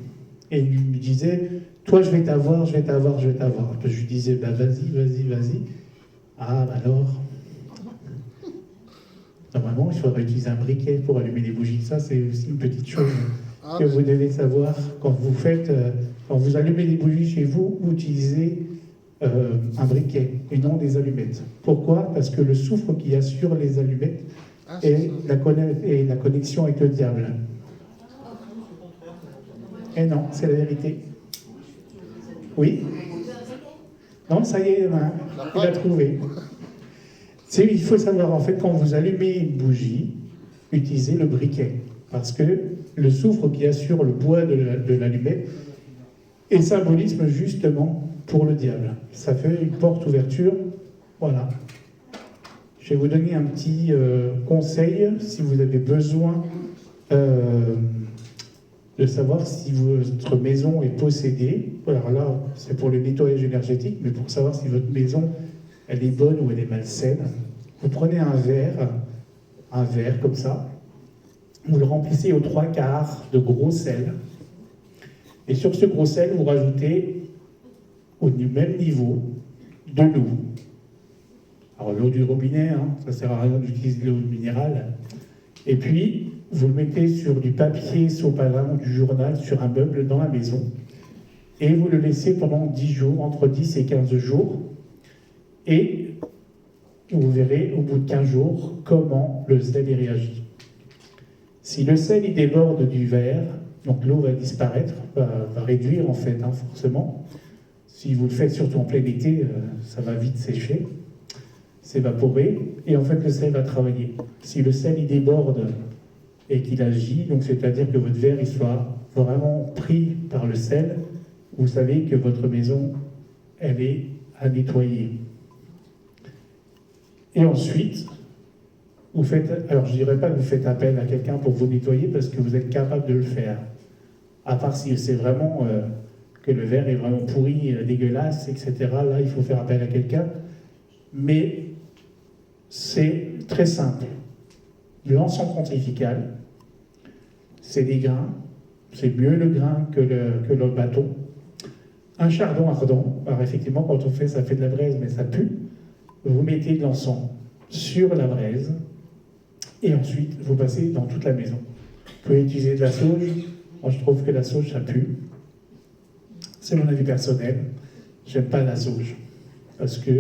Et il me disait, toi, je vais t'avoir, je vais t'avoir, je vais t'avoir. Je lui disais, bah, vas-y, vas-y, vas-y. Ah, bah alors. Normalement, il faudrait utiliser un briquet pour allumer les bougies. Ça, c'est aussi une petite chose que vous devez savoir. Quand vous allumez les bougies chez vous, vous utilisez un briquet et non des allumettes. Pourquoi? Parce que le soufre qu'il y a sur les allumettes est la connexion avec le diable. Et non, c'est la vérité. Oui? Non, ça y est, il a trouvé. Il faut savoir, en fait, quand vous allumez une bougie, utilisez le briquet. Parce que le soufre qui assure le bois de l'allumette est symbolisme justement pour le diable. Ça fait une porte-ouverture. Voilà. Je vais vous donner un petit conseil si vous avez besoin de savoir si votre maison est possédée. Alors là, c'est pour le nettoyage énergétique, mais pour savoir si votre maison, elle est bonne ou elle est malsaine. Vous prenez un verre comme ça, vous le remplissez aux 3/4 de gros sel, et sur ce gros sel, vous rajoutez au même niveau de l'eau. Alors l'eau du robinet, hein, ça ne sert à rien d'utiliser l'eau minérale. Et puis, vous le mettez sur du papier sopalin, du journal, sur un meuble dans la maison, et vous le laissez pendant 10 jours, entre 10 et 15 jours, et vous verrez au bout de 15 jours comment le sel y réagit. Si le sel y déborde du verre, donc l'eau va disparaître, va réduire en fait, hein, forcément. Si vous le faites surtout en plein été, ça va vite sécher, s'évaporer, et en fait le sel va travailler. Si le sel y déborde et qu'il agit, donc c'est-à-dire que votre verre il soit vraiment pris par le sel, vous savez que votre maison, elle est à nettoyer. Et ensuite, vous faites, alors je ne dirais pas que vous faites appel à quelqu'un pour vous nettoyer parce que vous êtes capable de le faire. À part si c'est vraiment que le verre est vraiment pourri, dégueulasse, etc. Là, il faut faire appel à quelqu'un. Mais c'est très simple. L'encens pontifical, c'est des grains. C'est mieux le grain que le bâton. Un chardon ardent. Alors effectivement, quand on fait, ça fait de la braise, mais ça pue. Vous mettez de l'encens sur la braise. Et ensuite, vous passez dans toute la maison. Vous pouvez utiliser de la sauge. Moi, je trouve que la sauge, ça pue. C'est mon avis personnel. J'aime pas la sauge. Parce que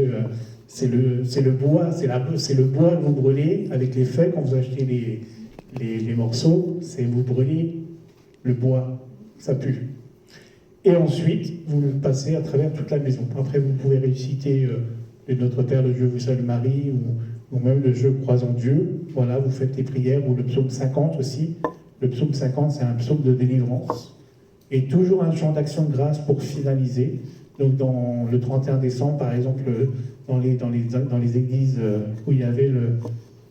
c'est le bois, c'est le bois que vous brûlez avec les feuilles. Quand vous achetez les morceaux, c'est vous brûlez le bois. Ça pue. Et ensuite, vous le passez à travers toute la maison. Après, vous pouvez réciter le Notre Père, le Dieu vous salue Marie, ou même le jeu Croisant Dieu. Voilà, vous faites les prières, ou le psaume 50 aussi. Le psaume 50, c'est un psaume de délivrance. Et toujours un chant d'action de grâce pour finaliser. Donc dans le 31 décembre, par exemple, dans les églises où il y avait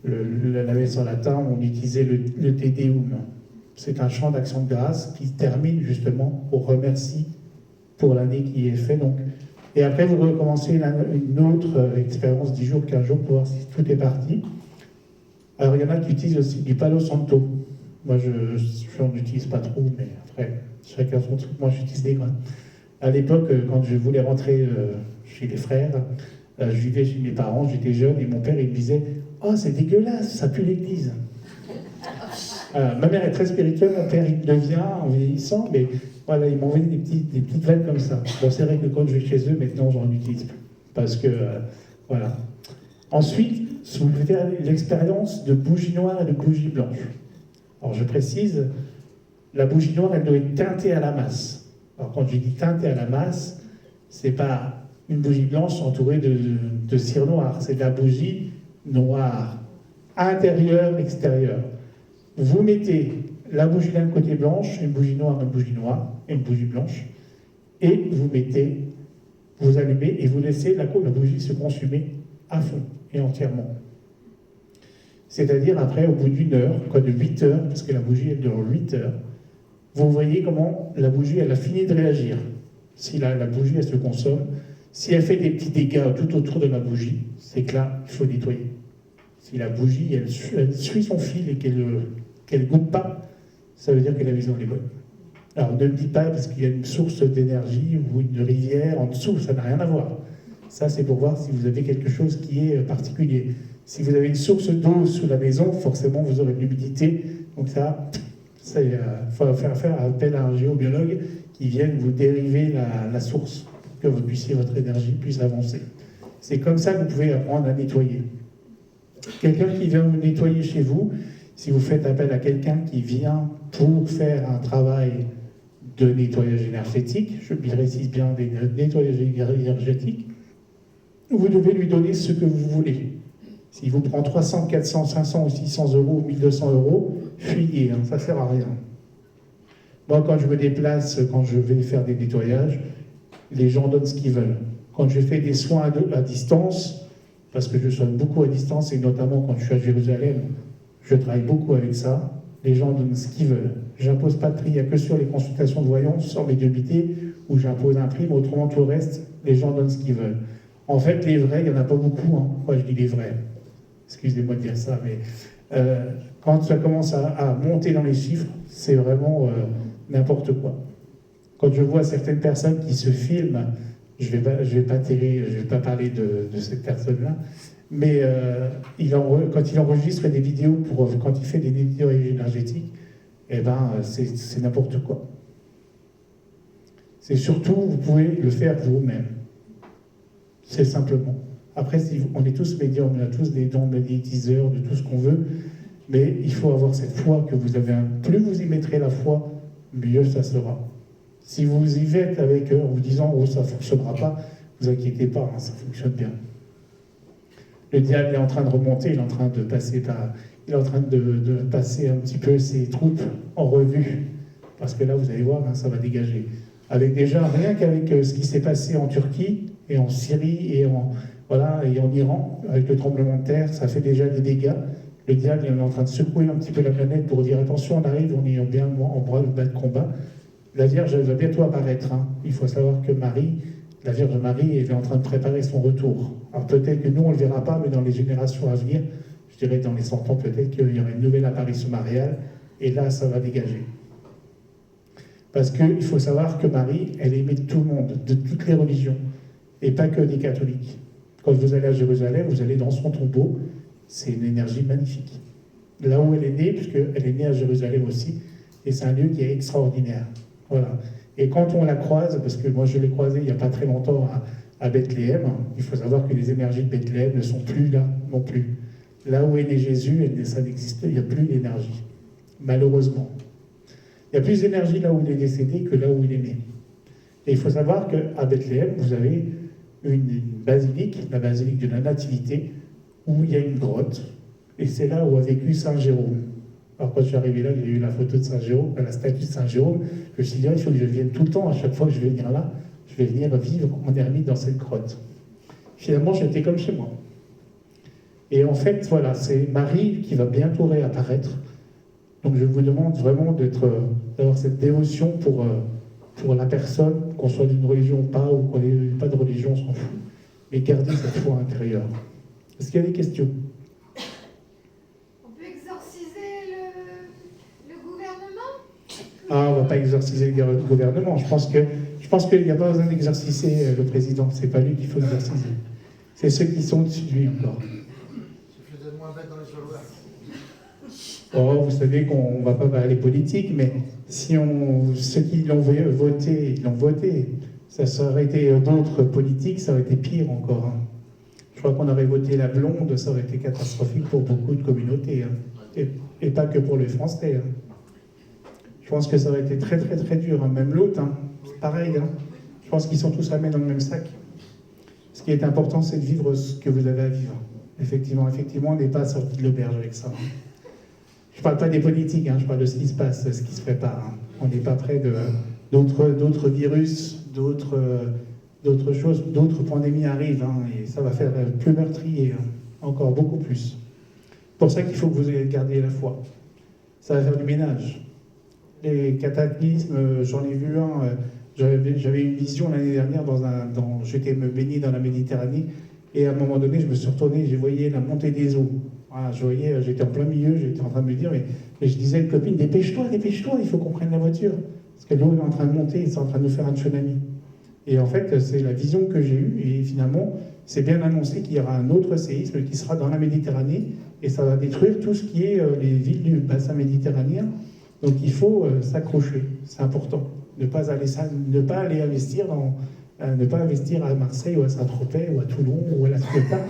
la messe en latin, on utilisait le Te Deum. C'est un chant d'action de grâce qui termine justement au remercie pour l'année qui est faite. Et après, vous recommencez une autre expérience, 10 jours, 15 jours, pour voir si tout est parti. Alors, il y en a qui utilisent aussi du Palo Santo. Moi, je n'en utilise pas trop, mais après, chacun son truc. Moi, j'utilise des grains. À l'époque, quand je voulais rentrer chez les frères, je vivais chez mes parents, j'étais jeune, et mon père, il me disait « Oh, c'est dégueulasse, ça pue l'église !» Ma mère est très spirituelle, mon père il devient en vieillissant, mais voilà, ils m'ont envoyé des petites vannes comme ça. Bon, c'est vrai que quand je vais chez eux, maintenant j'en utilise plus. Parce que, voilà. Ensuite, vous pouvez faire l'expérience de bougie noire et de bougie blanche. Alors je précise, la bougie noire, elle doit être teintée à la masse. Alors quand je dis teintée à la masse, c'est pas une bougie blanche entourée de cire noire, c'est de la bougie noire, intérieure, extérieure. Vous mettez la bougie d'un côté blanche, une bougie noire et une bougie blanche, et vous allumez et vous laissez la bougie se consumer à fond et entièrement. C'est-à-dire après, au bout d'une heure, de 8 heures, parce que la bougie elle dure 8 heures, vous voyez comment la bougie elle a fini de réagir. Si la bougie elle se consomme, si elle fait des petits dégâts tout autour de la bougie, c'est que là, il faut nettoyer. Si la bougie elle suit son fil et qu'elle ne goûte pas, ça veut dire que la maison est bonne. Alors ne me dites pas parce qu'il y a une source d'énergie ou une rivière en dessous, ça n'a rien à voir. Ça c'est pour voir si vous avez quelque chose qui est particulier. Si vous avez une source d'eau sous la maison, forcément vous aurez de l'humidité. Donc ça il faut faire appel à un géobiologue qui vienne vous dériver la source pour que votre énergie puisse avancer. C'est comme ça que vous pouvez apprendre à nettoyer. Quelqu'un qui vient vous nettoyer chez vous, si vous faites appel à quelqu'un qui vient pour faire un travail de nettoyage énergétique, je précise bien des nettoyages énergétiques, vous devez lui donner ce que vous voulez. S'il vous prend 300, 400, 500 ou 600 euros ou 1200 euros, fuyez, ça ne sert à rien. Moi, quand je me déplace, quand je vais faire des nettoyages, les gens donnent ce qu'ils veulent. Quand je fais des soins à distance, parce que je soigne beaucoup à distance, et notamment quand je suis à Jérusalem, je travaille beaucoup avec ça, les gens donnent ce qu'ils veulent. J'impose pas de prix, il n'y a que sur les consultations de voyance, sur médiumnité, où j'impose un prix, mais autrement tout le reste, les gens donnent ce qu'ils veulent. En fait, les vrais, il n'y en a pas beaucoup. Moi, je dis les vrais. Excusez-moi de dire ça, mais quand ça commence à monter dans les chiffres, c'est vraiment n'importe quoi. Quand je vois certaines personnes qui se filment, je vais pas parler de cette personne-là, mais quand il enregistre des vidéos quand il fait des vidéos énergétiques, c'est n'importe quoi. C'est surtout, vous pouvez le faire vous-même. C'est simplement. Après, on est tous médiums, on a tous des dons magnétiseurs, de tout ce qu'on veut, mais il faut avoir cette foi que vous avez. Plus vous y mettrez la foi, mieux ça sera. Si vous y êtes avec eux en vous disant « Oh, ça ne fonctionnera pas », vous inquiétez pas, ça fonctionne bien. Le diable est en train de remonter, il est en train de passer un petit peu ses troupes en revue, parce que là, vous allez voir, ça va dégager. Rien qu'avec ce qui s'est passé en Turquie, et en Syrie, et en Iran, avec le tremblement de terre, ça fait déjà des dégâts. Le diable est en train de secouer un petit peu la planète pour dire attention, on arrive, on est bien en bas de combat. La Vierge elle va bientôt apparaître. Il faut savoir que la Vierge Marie, elle est en train de préparer son retour. Alors peut-être que nous, on ne le verra pas, mais dans les générations à venir, je dirais dans les 100 ans, peut-être qu'il y aura une nouvelle apparition mariale, et là, ça va dégager. Parce qu'il faut savoir que Marie, elle aimait tout le monde, de toutes les religions, et pas que des catholiques. Quand vous allez à Jérusalem, vous allez dans son tombeau, c'est une énergie magnifique. Là où elle est née, puisqu'elle est née à Jérusalem aussi, et c'est un lieu qui est extraordinaire. Voilà. Et quand on la croise, parce que moi je l'ai croisée il n'y a pas très longtemps à Bethléem, il faut savoir que les énergies de Bethléem ne sont plus là non plus. Là où est né Jésus, ça n'existe, il n'y a plus d'énergie. Malheureusement. Il y a plus d'énergie là où il est décédé que là où il est né. Et il faut savoir qu'à Bethléem, vous avez une basilique, la basilique de la Nativité, où il y a une grotte. Et c'est là où a vécu Saint Jérôme. Alors quand je suis arrivé là, j'ai eu la photo de Saint Jérôme, la statue de Saint Jérôme. Je me suis dit, il faut que je vienne tout le temps, à chaque fois que je vais venir là, je vais venir vivre en ermite dans cette grotte. Finalement, j'étais comme chez moi. Et en fait, voilà, c'est Marie qui va bientôt réapparaître. Donc je vous demande vraiment d'avoir cette dévotion pour la personne, qu'on soit d'une religion ou pas, ou qu'on n'ait pas de religion, on s'en fout. Mais gardez cette foi intérieure. Est-ce qu'il y a des questions? On peut exorciser le gouvernement? Ah, on ne va pas exorciser le gouvernement. Je pense qu'il n'y a pas besoin d'exorciser le président. C'est pas lui qu'il faut exorciser. C'est ceux qui sont au-dessus de lui encore. Il faisait moins bête dans les couloirs. Oh, vous savez qu'on ne va pas parler politique, mais si ceux qui l'ont voté, ils l'ont voté. Ça aurait été d'autres politiques, ça aurait été pire encore. Hein. Je crois qu'on aurait voté la blonde, ça aurait été catastrophique pour beaucoup de communautés. Hein. Et pas que pour les Français. Hein. Je pense que ça aurait été très très très dur. Hein. Même l'autre, hein. Pareil. Hein. Je pense qu'ils sont tous la main dans le même sac. Ce qui est important, c'est de vivre ce que vous avez à vivre. Effectivement, on n'est pas sorti de l'auberge avec ça. Hein. Je ne parle pas des politiques, hein, je parle de ce qui se passe, ce qui se prépare. Hein. On n'est pas près d'autres virus, d'autres choses, d'autres pandémies arrivent, hein, et ça va faire plus meurtrier, hein, encore beaucoup plus. C'est pour ça qu'il faut que vous gardiez la foi. Ça va faire du ménage. Les cataclysmes, j'en ai vu un, j'avais une vision l'année dernière, j'étais me baigner dans la Méditerranée, et à un moment donné, je me suis retourné, j'ai voyé la montée des eaux. Voilà, j'étais en plein milieu, j'étais en train de me dire, mais je disais à une copine, dépêche-toi, il faut qu'on prenne la voiture. Parce que l'eau est en train de monter, c'est en train de nous faire un tsunami. Et en fait, c'est la vision que j'ai eue, et finalement, c'est bien annoncé qu'il y aura un autre séisme qui sera dans la Méditerranée, et ça va détruire tout ce qui est les villes du bassin méditerranéen. Donc il faut s'accrocher, c'est important. Ne pas aller investir ne pas investir à Marseille ou à Saint-Tropez ou à Toulon ou à La Ciotat.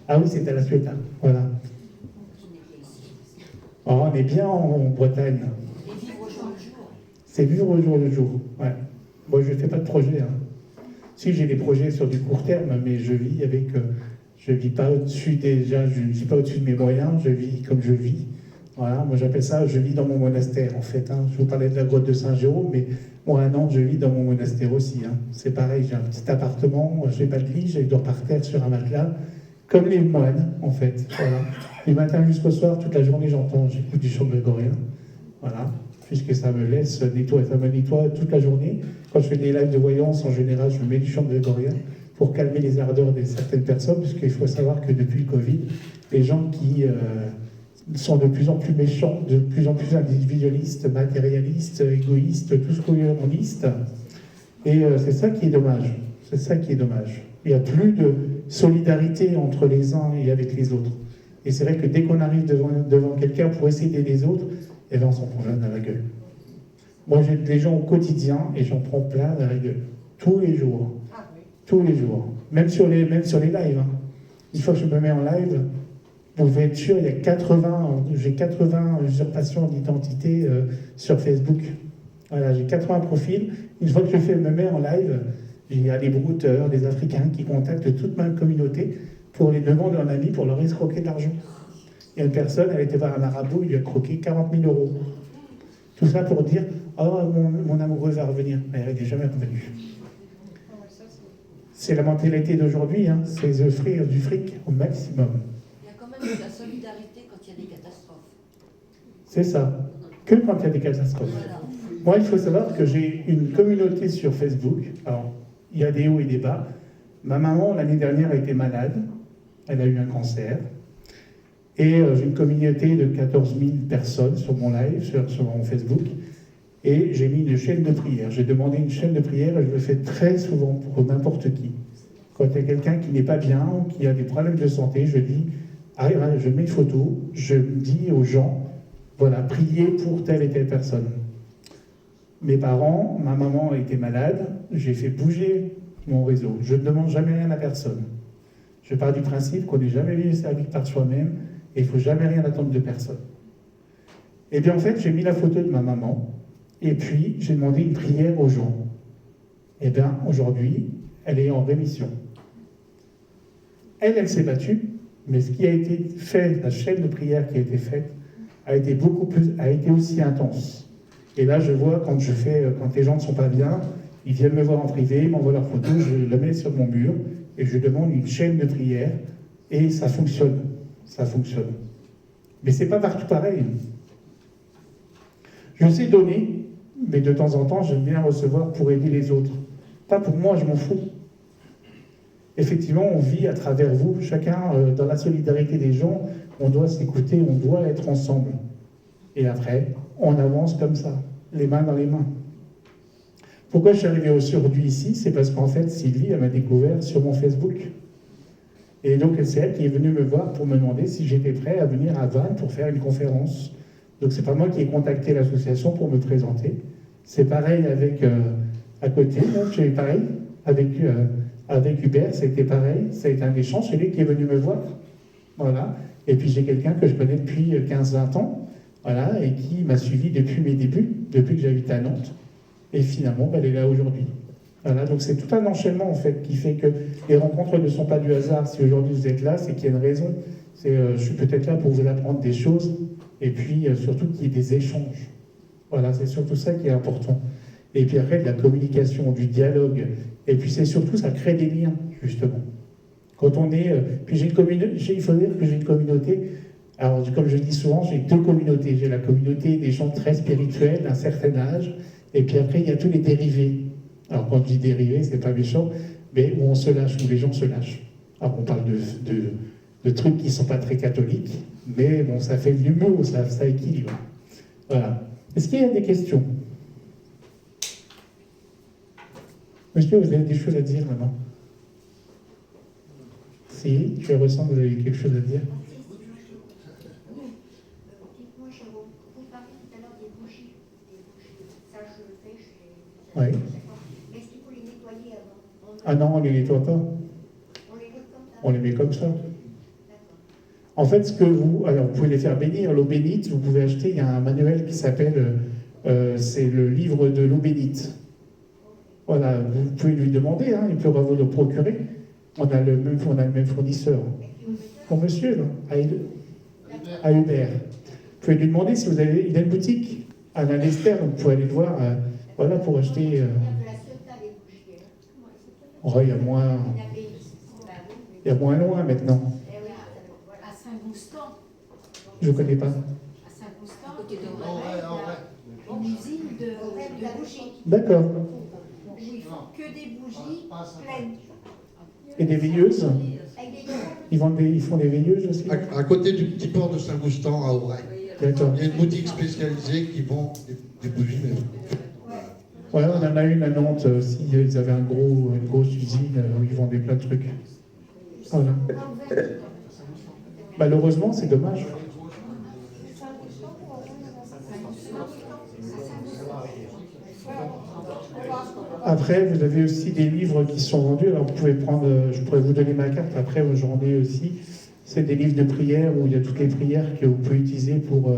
Ah oui, c'est à La Ciotat, voilà. Oh, on est bien en Bretagne. Et vivre au jour le jour. C'est vivre au jour le jour, ouais. Moi, je ne fais pas de projet. Hein. Si, j'ai des projets sur du court terme, mais je vis avec... je ne vis pas au-dessus je ne vis pas au-dessus de mes moyens, je vis comme je vis. Voilà, moi j'appelle ça, je vis dans mon monastère, en fait. Hein. Je vous parlais de la grotte de Saint-Jérôme, mais moi, à Nantes, je vis dans mon monastère aussi. Hein. C'est pareil, j'ai un petit appartement, je n'ai pas de lit, je dors par terre sur un matelas, comme les moines, en fait. Voilà. Du matin jusqu'au soir, toute la journée, j'écoute du chant grégorien. Voilà, puisque ça me nettoie toute la journée. Quand je fais des lives de voyance, en général, je mets du chant grégorien pour calmer les ardeurs de certaines personnes, puisqu'il faut savoir que depuis le Covid, les gens qui sont de plus en plus méchants, de plus en plus individualistes, matérialistes, égoïstes, tout ce qu'on liste. Et c'est ça qui est dommage. C'est ça qui est dommage. Il n'y a plus de solidarité entre les uns et avec les autres. Et c'est vrai que dès qu'on arrive devant quelqu'un pour essayer d'aider les autres, eh bien on s'en prend plein à la gueule. Moi j'ai des gens au quotidien et j'en prends plein à la gueule. Tous les jours. Tous les jours. Même sur les lives. Hein. Une fois que je me mets en live, vous pouvez être sûr, j'ai 80 usurpations d'identité sur Facebook. Voilà, j'ai 80 profils. Une fois que je me mets en live, il y a des brouteurs, des Africains qui contactent toute ma communauté pour les demander un ami pour leur escroquer de l'argent. Il y a une personne, elle était voir un marabout, il lui a croqué 40 000 €. Tout ça pour dire « Oh, mon amoureux va revenir ». Mais elle n'est jamais revenue. C'est la mentalité d'aujourd'hui, hein. C'est offrir du fric au maximum. Il y a quand même de la solidarité quand il y a des catastrophes. C'est ça. Que quand il y a des catastrophes. Voilà. Moi, il faut savoir que j'ai une communauté sur Facebook. Alors, il y a des hauts et des bas. Ma maman, l'année dernière, a été malade. Elle a eu un cancer. Et j'ai une communauté de 14 000 personnes sur mon live, sur mon Facebook. Et j'ai mis une chaîne de prière. J'ai demandé une chaîne de prière et je le fais très souvent pour n'importe qui. Quand il y a quelqu'un qui n'est pas bien ou qui a des problèmes de santé, je dis, je mets une photo, je dis aux gens, voilà, priez pour telle et telle personne. Mes parents, ma maman a été malade, j'ai fait bouger mon réseau. Je ne demande jamais rien à personne. Je pars du principe qu'on n'est jamais mieux servi par soi-même et il ne faut jamais rien attendre de personne. Et bien en fait, j'ai mis la photo de ma maman et puis j'ai demandé une prière aux gens. Et bien aujourd'hui, elle est en rémission. Elle s'est battue, mais ce qui a été fait, la chaîne de prière qui a été faite, a été aussi intense. Et là, je vois quand les gens ne sont pas bien, ils viennent me voir en privé, ils m'envoient leurs photos, je le mets sur mon mur et je demande une chaîne de prière et ça fonctionne. Ça fonctionne. Mais c'est pas partout pareil. Je sais donner, mais de temps en temps, j'aime bien recevoir pour aider les autres. Pas pour moi, je m'en fous. Effectivement, on vit à travers vous, chacun dans la solidarité des gens, on doit s'écouter, on doit être ensemble. Et après, on avance comme ça, les mains dans les mains. Pourquoi je suis arrivé aujourd'hui ici? C'est parce qu'en fait, Sylvie, elle m'a découvert sur mon Facebook. Et donc, c'est elle qui est venue me voir pour me demander si j'étais prêt à venir à Vannes pour faire une conférence. Donc c'est pas moi qui ai contacté l'association pour me présenter. C'est pareil avec à côté, là, j'ai pareil avec Hubert, c'était pareil. Ça a été un échange, c'est lui qui est venu me voir. Voilà. Et puis j'ai quelqu'un que je connais depuis 15-20 ans, voilà, et qui m'a suivi depuis mes débuts, depuis que j'habite à Nantes. Et finalement, elle est là aujourd'hui. Voilà, donc c'est tout un enchaînement en fait qui fait que les rencontres ne sont pas du hasard. Si aujourd'hui vous êtes là, c'est qu'il y a une raison. Je suis peut-être là pour vous apprendre des choses et puis surtout qu'il y ait des échanges. Voilà, c'est surtout ça qui est important. Et puis après, de la communication, du dialogue. Et puis c'est surtout, ça crée des liens, justement. Quand on est... puis j'ai une communauté, il faut dire que j'ai une communauté. Alors, comme je dis souvent, j'ai deux communautés. J'ai la communauté des gens très spirituels, d'un certain âge. Et puis après, il y a tous les dérivés. Alors, quand je dis dérivés, c'est pas méchant, mais où on se lâche, où les gens se lâchent. Alors, on parle de trucs qui ne sont pas très catholiques, mais bon, ça fait de l'humour, ça équilibre. Voilà. Est-ce qu'il y a des questions? Monsieur, vous avez des choses à dire maintenant? Si, je ressens que vous avez quelque chose à dire. Dites-moi, Jérôme, vous parlez tout à l'heure des bougies. Ça, je le fais, Oui. Mais est-ce qu'il faut les nettoyer avant? Ah non, on ne les nettoie pas. On les met comme ça? On les met comme ça. D'accord. En fait, alors vous pouvez les faire bénir, l'eau bénite, vous pouvez acheter, il y a un manuel qui s'appelle, c'est le livre de l'eau bénite. Voilà, vous pouvez lui demander, hein, il pourra vous le procurer. On a le même fournisseur. Pour monsieur, là, à Hubert. Vous pouvez lui demander si vous avez, il a une boutique à l'Alester, donc vous pouvez aller le voir, voilà, pour acheter. Il y a de la Ceuta, les bougies. Oh, il y a moins loin maintenant. À Saint-Goustan. Je ne connais pas. À Saint-Goustan, côté de Ouais, une usine de bougies. D'accord. Où ils font que des bougies pleines. Et des veilleuses? Ils font des veilleuses aussi? À côté du petit port de Saint-Goustan, à Auray. D'accord. Il y a une boutique spécialisée qui vend des bougies. Ouais, on en a une à Nantes aussi. Ils avaient une grosse usine où ils vendaient plein de trucs. Voilà. Malheureusement, c'est dommage. Après, vous avez aussi des livres qui sont vendus. Alors, vous pouvez prendre, je pourrais vous donner ma carte après, j'en ai aussi. C'est des livres de prière où il y a toutes les prières que vous pouvez utiliser pour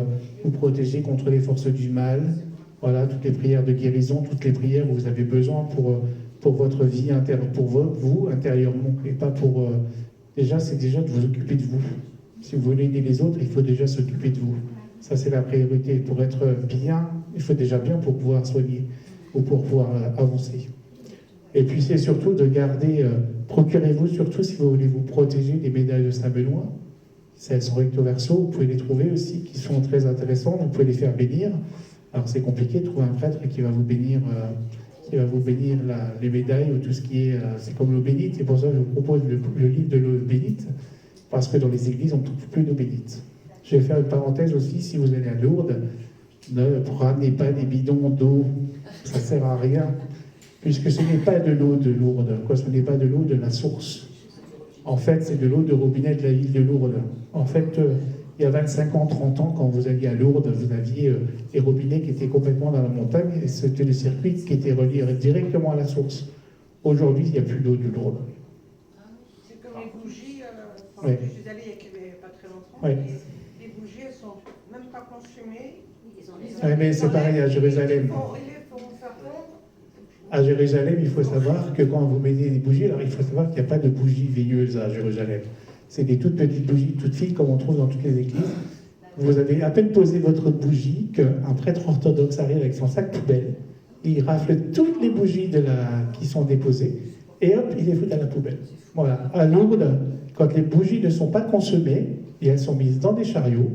vous protéger contre les forces du mal. Voilà, toutes les prières de guérison, toutes les prières où vous avez besoin pour votre vie intérieure, pour vous intérieurement, et pas pour... c'est déjà de vous occuper de vous. Si vous voulez aider les autres, il faut déjà s'occuper de vous. Ça, c'est la priorité. Pour être bien, il faut déjà bien pour pouvoir soigner ou pour pouvoir avancer. Et puis, c'est surtout de garder... procurez-vous, surtout si vous voulez vous protéger, des médailles de Saint-Benoît. Elles sont recto verso, vous pouvez les trouver aussi, qui sont très intéressantes, vous pouvez les faire bénir. Alors, c'est compliqué de trouver un prêtre qui va vous bénir, les médailles ou tout ce qui est... c'est comme l'eau bénite, c'est pour ça que je vous propose le livre de l'eau bénite, parce que dans les églises, on ne trouve plus d'eau bénite. Je vais faire une parenthèse aussi, si vous allez à Lourdes, ne prenez pas des bidons d'eau, ça ne sert à rien, puisque ce n'est pas de l'eau de Lourdes, ce n'est pas de l'eau de la source. En fait, c'est de l'eau de robinet de la ville de Lourdes. En fait, il y a 25 ans, 30 ans, quand vous alliez à Lourdes, vous aviez des robinets qui étaient complètement dans la montagne, et c'était le circuit qui était relié directement à la source. Aujourd'hui, il n'y a plus d'eau de Lourdes. C'est comme les bougies, Ouais. je suis allée il n'y a pas très longtemps, Ouais. les bougies, elles sont même pas consumées. Ouais, mais c'est pareil à Jérusalem. Ils les font faire fondre. À Jérusalem, il faut savoir que quand vous mettez des bougies, alors il faut savoir qu'il n'y a pas de bougies veilleuses à Jérusalem. C'est des toutes petites bougies, toutes fines, comme on trouve dans toutes les églises. Vous avez à peine posé votre bougie qu'un prêtre orthodoxe arrive avec son sac poubelle, il rafle toutes les bougies qui sont déposées, et hop, il les fout à la poubelle. Voilà. À Lourdes, quand les bougies ne sont pas consommées, et elles sont mises dans des chariots,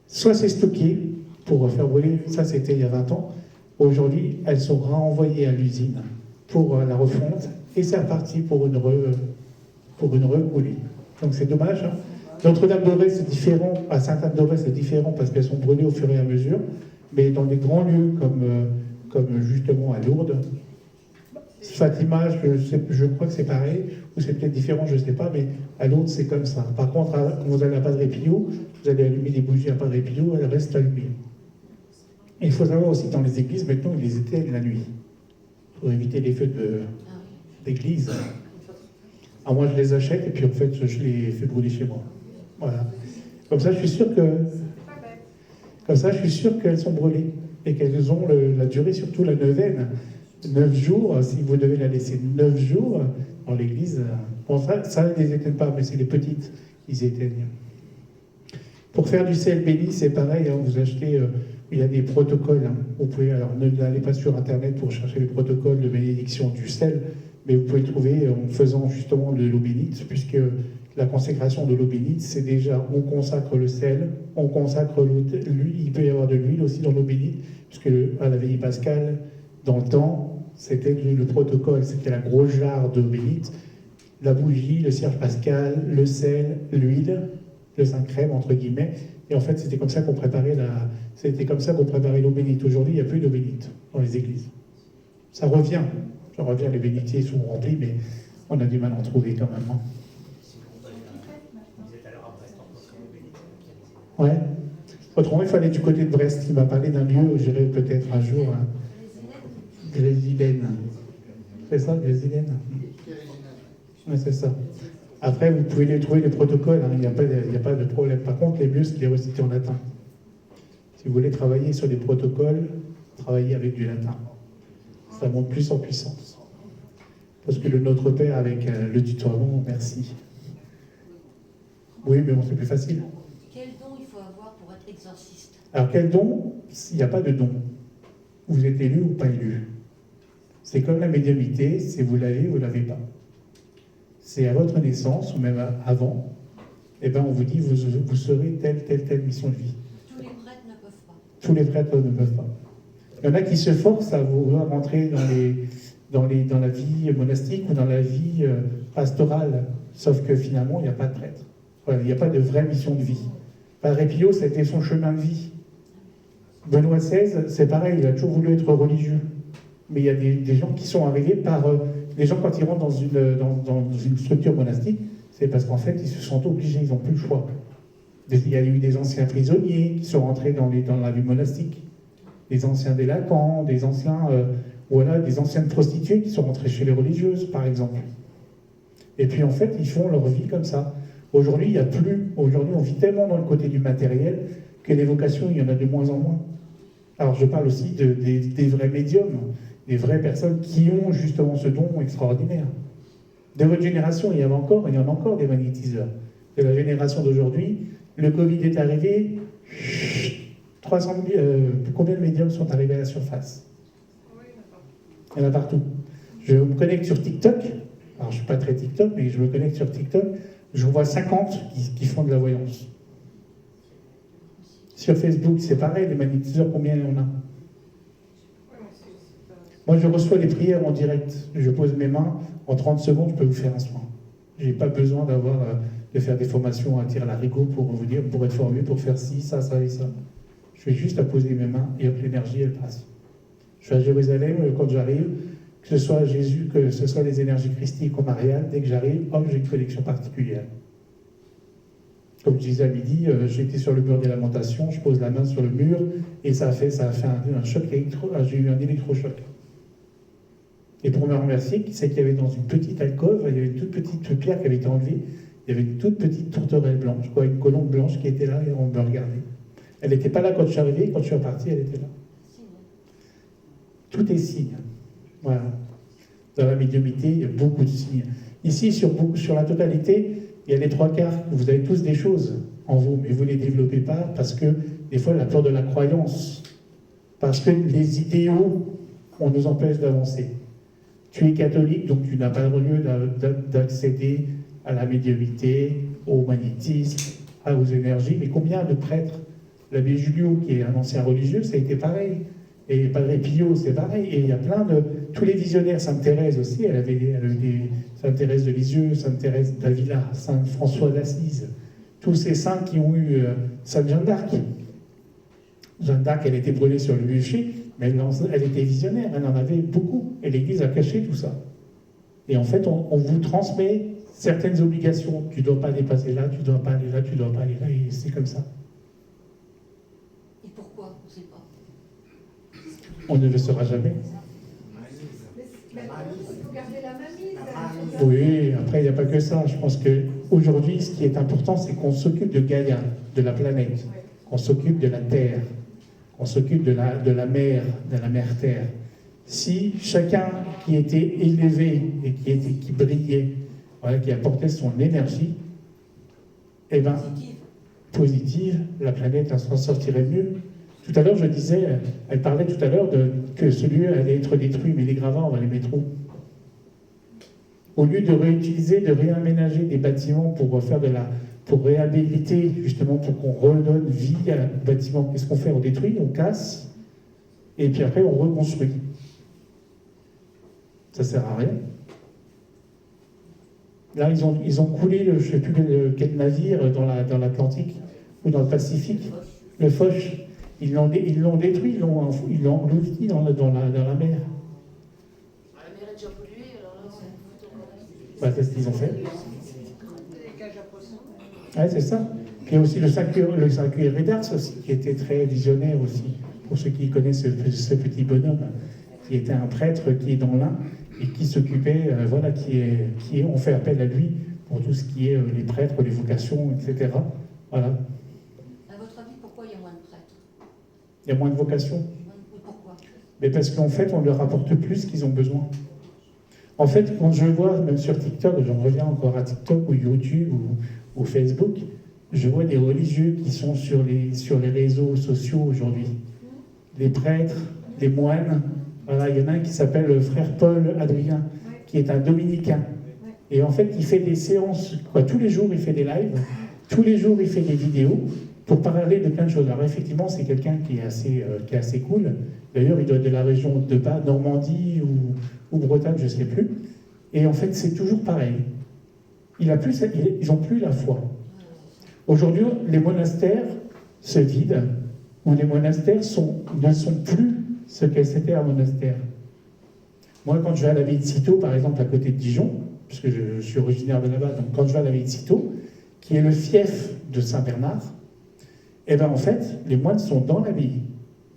soit c'est stocké pour faire brûler, ça c'était il y a 20 ans, aujourd'hui, elles sont renvoyées à l'usine pour la refonte, et c'est reparti pour une rebrûlée. Donc c'est dommage. Hein. Notre-Dame-d'Auray, c'est différent. À Sainte-Anne-d'Auray, c'est différent parce qu'elles sont brûlées au fur et à mesure. Mais dans des grands lieux comme justement à Lourdes, Fatima, je crois que c'est pareil, ou c'est peut-être différent, je ne sais pas, mais à Lourdes, c'est comme ça. Par contre, quand vous allez à Padre Pio, vous allez allumer des bougies à Padre Pio, elles restent allumées. Et il faut savoir aussi que dans les églises, maintenant, ils les éteignent la nuit, pour éviter les feux d'église. Alors moi, je les achète, et puis en fait, je les fais brûler chez moi. Voilà. Comme ça, je suis sûr qu'elles sont brûlées, et qu'elles ont la durée, surtout la neuvaine. 9 jours, si vous devez la laisser 9 jours dans l'église, bon, ça ne les éteigne pas, mais c'est les petites qui éteignent. Pour faire du sel béni, c'est pareil, hein, vous achetez, il y a des protocoles. Hein. Vous pouvez, alors n'allez pas sur Internet pour chercher les protocoles de bénédiction du sel, mais vous pouvez trouver en faisant justement de l'eau bénite, puisque la consécration de l'eau bénite, c'est déjà, on consacre le sel, on consacre l'huile, il peut y avoir de l'huile aussi dans l'eau bénite, puisque à la veillée pascale, dans le temps, c'était le protocole, c'était la grosse jarre d'eau bénite, la bougie, le cierge pascal, le sel, l'huile, le Saint-Crème, entre guillemets. Et en fait, c'était comme ça qu'on préparait l'eau bénite. Aujourd'hui, il n'y a plus d'eau bénite dans les églises. Ça revient, les bénitiers sont remplis, mais on a du mal à en trouver quand même. Hein. Ouais. Autrement, il fallait du côté de Brest. Il m'a parlé d'un lieu où j'irai peut-être un jour. Hein. Grésilène. C'est ça, Grésilène? Oui, c'est ça. Après, vous pouvez les trouver, les protocoles, hein, il n'y a pas de problème. Par contre, les mieux, c'est de les reciter en latin. Si vous voulez travailler sur les protocoles, travaillez avec du latin. Ça monte plus en puissance. Parce que le Notre Père, avec le tutoiement, merci. Oui, mais bon, c'est plus facile. Quel don il faut avoir pour être exorciste? Alors, quel don? Il n'y a pas de don. Vous êtes élu ou pas élu. C'est comme la médiumnité, c'est vous l'avez ou vous ne l'avez pas. C'est à votre naissance, ou même avant, et ben on vous dit, vous serez telle mission de vie. Tous les prêtres ne peuvent pas. Tous les prêtres ne peuvent pas. Il y en a qui se forcent à vouloir rentrer dans la vie monastique ou dans la vie pastorale, sauf que finalement, il n'y a pas de prêtre. Voilà, il n'y a pas de vraie mission de vie. Padre Pio, c'était son chemin de vie. Benoît XVI, c'est pareil, il a toujours voulu être religieux. Mais il y a des gens qui sont arrivés par... les gens, quand ils rentrent dans une structure monastique, c'est parce qu'en fait, ils se sont obligés, ils n'ont plus le choix. Il y a eu des anciens prisonniers qui sont rentrés dans la vie monastique, des anciens délinquants, des anciennes prostituées qui sont rentrées chez les religieuses, par exemple. Et puis, en fait, ils font leur vie comme ça. Aujourd'hui, il n'y a plus... Aujourd'hui, on vit tellement dans le côté du matériel que les vocations, il y en a de moins en moins. Alors, je parle aussi des vrais médiums, des vraies personnes qui ont justement ce don extraordinaire. De votre génération, il y en a encore des magnétiseurs. De la génération d'aujourd'hui, le Covid est arrivé, 300 000, combien de médiums sont arrivés à la surface? Il y en a partout. Je me connecte sur TikTok, alors je ne suis pas très TikTok, mais je me connecte sur TikTok, je vois 50 qui font de la voyance. Sur Facebook, c'est pareil, les magnétiseurs, combien il y en a? Moi, je reçois les prières en direct. Je pose mes mains, en 30 secondes, je peux vous faire un soin. Je n'ai pas besoin de faire des formations à tir à l'arigot pour vous dire, pour être formé, pour faire ci, ça, ça et ça. Je fais juste à poser mes mains et hop, l'énergie, elle passe. Je suis à Jérusalem, quand j'arrive, que ce soit Jésus, que ce soit les énergies christiques ou mariales, dès que j'arrive, hop, j'ai une connexion particulière. Comme je disais à midi, j'étais sur le mur des lamentations, je pose la main sur le mur et ça a fait un choc j'ai eu un électrochoc. Et pour me remercier, c'est qu'il y avait dans une petite alcôve, il y avait une toute petite pierre qui avait été enlevée, il y avait une toute petite tourterelle blanche, quoi, une colombe blanche qui était là et on me regardait. Elle n'était pas là quand je suis arrivé, quand je suis reparti, elle était là. Tout est signe. Voilà. Dans la médiumnité, il y a beaucoup de signes. Ici, sur la totalité, il y a les 3/4, vous avez tous des choses en vous, mais vous ne les développez pas parce que, des fois, la peur de la croyance, parce que les idéaux, on nous empêche d'avancer. Tu es catholique, donc tu n'as pas le lieu d'accéder à la médiumnité, au magnétisme, aux énergies, mais combien de prêtres? L'abbé Julio, qui est un ancien religieux, ça a été pareil. Et Padre Pio, c'est pareil. Et il y a plein de... Tous les visionnaires, Sainte Thérèse aussi, elle avait des Sainte Thérèse de Lisieux, Sainte Thérèse d'Avila, Sainte François d'Assise. Tous ces saints qui ont eu Sainte Jeanne d'Arc. Jeanne d'Arc, elle était brûlée sur le bûcher, Mais elle était visionnaire, elle en avait beaucoup. Et l'Église a caché tout ça. Et en fait, on vous transmet certaines obligations. Tu ne dois pas dépasser là, tu ne dois pas aller là, tu ne dois pas aller là, et c'est comme ça. Et pourquoi? On ne sait pas. On ne le saura jamais. Mais il faut garder la mainmise. Oui, après, il n'y a pas que ça. Je pense qu'aujourd'hui, ce qui est important, c'est qu'on s'occupe de Gaïa, de la planète, qu'on s'occupe de la Terre, qu'on s'occupe de la mer Terre. Si chacun qui était élevé et qui brillait, voilà, qui apportait son énergie, eh ben, positive, la planète elle s'en sortirait mieux. Tout à l'heure, je disais, elle parlait tout à l'heure que ce lieu allait être détruit, mais les gravats, on va les mettre où? Au lieu de réutiliser, de réaménager des bâtiments pour réhabiliter, justement, pour qu'on redonne vie au bâtiment, qu'est-ce qu'on fait? On détruit, on casse, et puis après, on reconstruit. Ça sert à rien. Là, ils ont coulé, je ne sais plus quel navire, dans l'Atlantique ou dans le Pacifique, le Foch. Ils l'ont détruit, ils l'ont englouti dans la mer. La mer est déjà polluée, alors là, c'est encore. Bah, c'est ce qu'ils ont fait. Les cages à poissons. Ouais, c'est ça. Puis il y a aussi le Saint-Curie d'Ars aussi, qui était très visionnaire aussi, pour ceux qui connaissent ce petit bonhomme, qui était un prêtre qui est dans l'Ain et qui s'occupait, on fait appel à lui pour tout ce qui est les prêtres, les vocations, etc. Voilà. À votre avis, pourquoi il y a moins de prêtres? Il y a moins de vocations. Pourquoi? Mais parce qu'en fait, on leur apporte plus qu'ils ont besoin. En fait, quand je vois, même sur TikTok, j'en reviens encore à TikTok ou YouTube ou Facebook, je vois des religieux qui sont sur les réseaux sociaux aujourd'hui. Les prêtres, les moines. Voilà, il y en a un qui s'appelle le frère Paul Adrien, qui est un dominicain. Et en fait, il fait des séances, tous les jours, il fait des lives, tous les jours, il fait des vidéos pour parler de plein de choses. Alors effectivement, c'est quelqu'un qui est assez cool. D'ailleurs, il doit être de la région de Bas, Normandie ou Bretagne, je ne sais plus. Et en fait, c'est toujours pareil. Ils n'ont plus la foi. Aujourd'hui, les monastères se vident, ou les monastères ne sont plus ce qu'était un monastère. Moi, quand je vais à l'abbaye de Cîteaux, par exemple, à côté de Dijon, puisque je suis originaire de là-bas, donc quand je vais à l'abbaye de Cîteaux, qui est le fief de Saint-Bernard, eh bien en fait, les moines sont dans l'abbaye.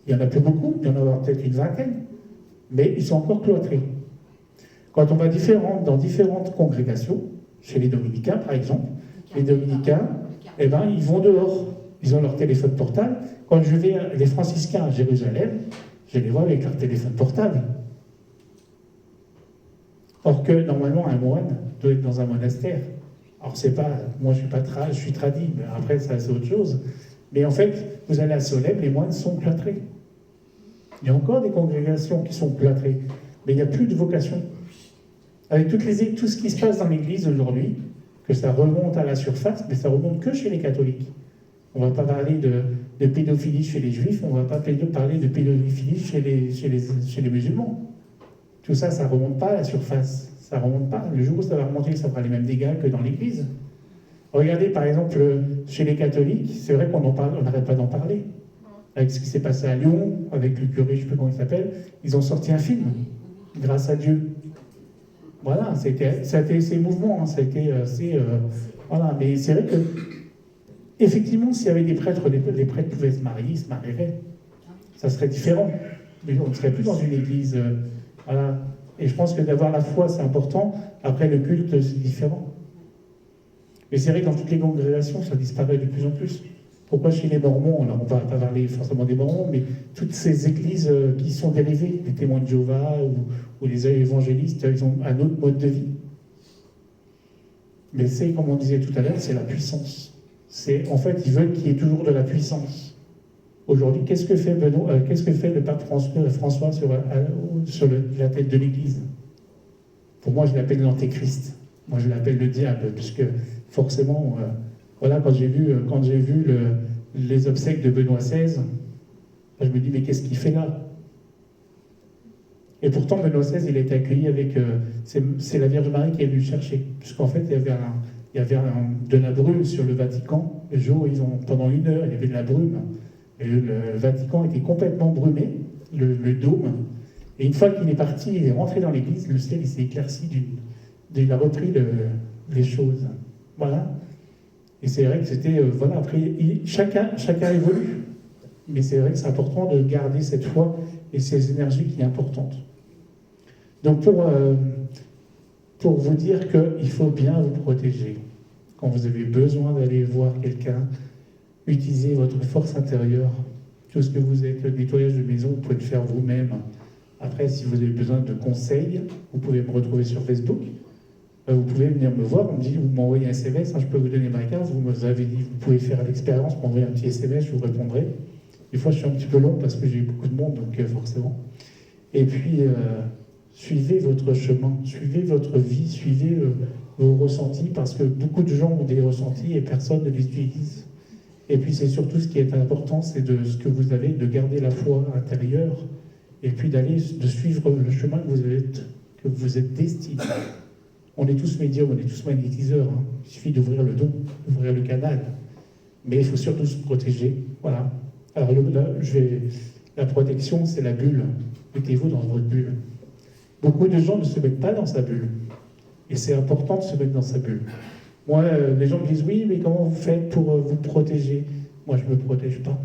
Il n'y en a plus beaucoup, il y en a peut-être une vingtaine, mais ils sont encore cloîtrés. Quand on va dans différentes congrégations, chez les dominicains par exemple, les dominicains, eh ben, ils vont dehors. Ils ont leur téléphone portable. Quand je vais les franciscains à Jérusalem, je les vois avec leur téléphone portable. Or que, normalement, un moine doit être dans un monastère. Alors, c'est pas... Moi, je suis tradit, mais après, ça, c'est autre chose. Mais en fait, vous allez à Solesmes, les moines sont cloîtrés. Il y a encore des congrégations qui sont cloîtrées, mais il n'y a plus de vocation. Avec tout ce qui se passe dans l'Église aujourd'hui, que ça remonte à la surface, mais ça remonte que chez les catholiques. On ne va pas parler de pédophilie chez les juifs, on ne va pas parler de pédophilie chez les musulmans. Tout ça, ça ne remonte pas à la surface. Ça ne remonte pas. Le jour où ça va remonter, ça fera les mêmes dégâts que dans l'Église. Regardez, par exemple, chez les catholiques, c'est vrai qu'on n'arrête pas d'en parler. Avec ce qui s'est passé à Lyon, avec le curé, je ne sais plus comment il s'appelle, ils ont sorti un film, grâce à Dieu. Voilà, ça a été ces mouvements, hein, ça a été assez... voilà, mais c'est vrai que, effectivement, s'il y avait des prêtres, les prêtres pouvaient se marier, ils se marieraient. Ça serait différent. Mais on ne serait plus dans une église... voilà. Et je pense que d'avoir la foi, c'est important. Après, le culte, c'est différent. Mais c'est vrai que dans toutes les congrégations, ça disparaît de plus en plus. Pourquoi chez les Mormons, alors on ne va pas parler forcément des Mormons, mais toutes ces églises qui sont dérivées, les témoins de Jéhovah ou les évangélistes, ils ont un autre mode de vie. Mais c'est, comme on disait tout à l'heure, c'est la puissance. En fait, ils veulent qu'il y ait toujours de la puissance. Aujourd'hui, qu'est-ce que fait le pape François sur la tête de l'Église? Pour moi, je l'appelle l'antéchrist. Moi, je l'appelle le diable, puisque forcément, voilà, quand j'ai vu les obsèques de Benoît XVI, je me dis, mais qu'est-ce qu'il fait là? Et pourtant, Benoît XVI, il a été accueilli avec... c'est la Vierge Marie qui est venue le chercher, puisqu'en fait, il y avait de la brume sur le Vatican. Le jour où pendant 1 heure, il y avait de la brume. Et le Vatican était complètement brumé. le dôme. Et une fois qu'il est parti, il est rentré dans l'église, le ciel il s'est éclairci, il a repris les choses. Voilà. Et c'est vrai que c'était, voilà, après, chacun évolue. Mais c'est vrai que c'est important de garder cette foi et ces énergies qui sont importantes. Donc pour vous dire qu'il faut bien vous protéger. Quand vous avez besoin d'aller voir quelqu'un, utilisez votre force intérieure. Tout ce que vous êtes, le nettoyage de maison, vous pouvez le faire vous-même. Après, si vous avez besoin de conseils, vous pouvez me retrouver sur Facebook. Vous pouvez venir me voir, vous m'envoyez un SMS, je peux vous donner ma carte, vous m'avez dit, vous pouvez faire l'expérience, m'envoyer un petit SMS, je vous répondrai. Des fois, je suis un petit peu long parce que j'ai beaucoup de monde, donc forcément. Et puis, suivez votre chemin, suivez votre vie, suivez vos ressentis, parce que beaucoup de gens ont des ressentis et personne ne les utilise. Et puis, c'est surtout ce qui est important, c'est de ce que vous avez, de garder la foi intérieure, et puis de suivre le chemin que vous êtes destiné. On est tous médiums, on est tous magnétiseurs. Hein. Il suffit d'ouvrir le don, d'ouvrir le canal. Mais il faut surtout se protéger. Voilà. Alors la protection, c'est la bulle. Mettez-vous dans votre bulle. Beaucoup de gens ne se mettent pas dans sa bulle. Et c'est important de se mettre dans sa bulle. Moi, les gens me disent, oui, mais comment vous faites pour vous protéger? Moi, je ne me protège pas.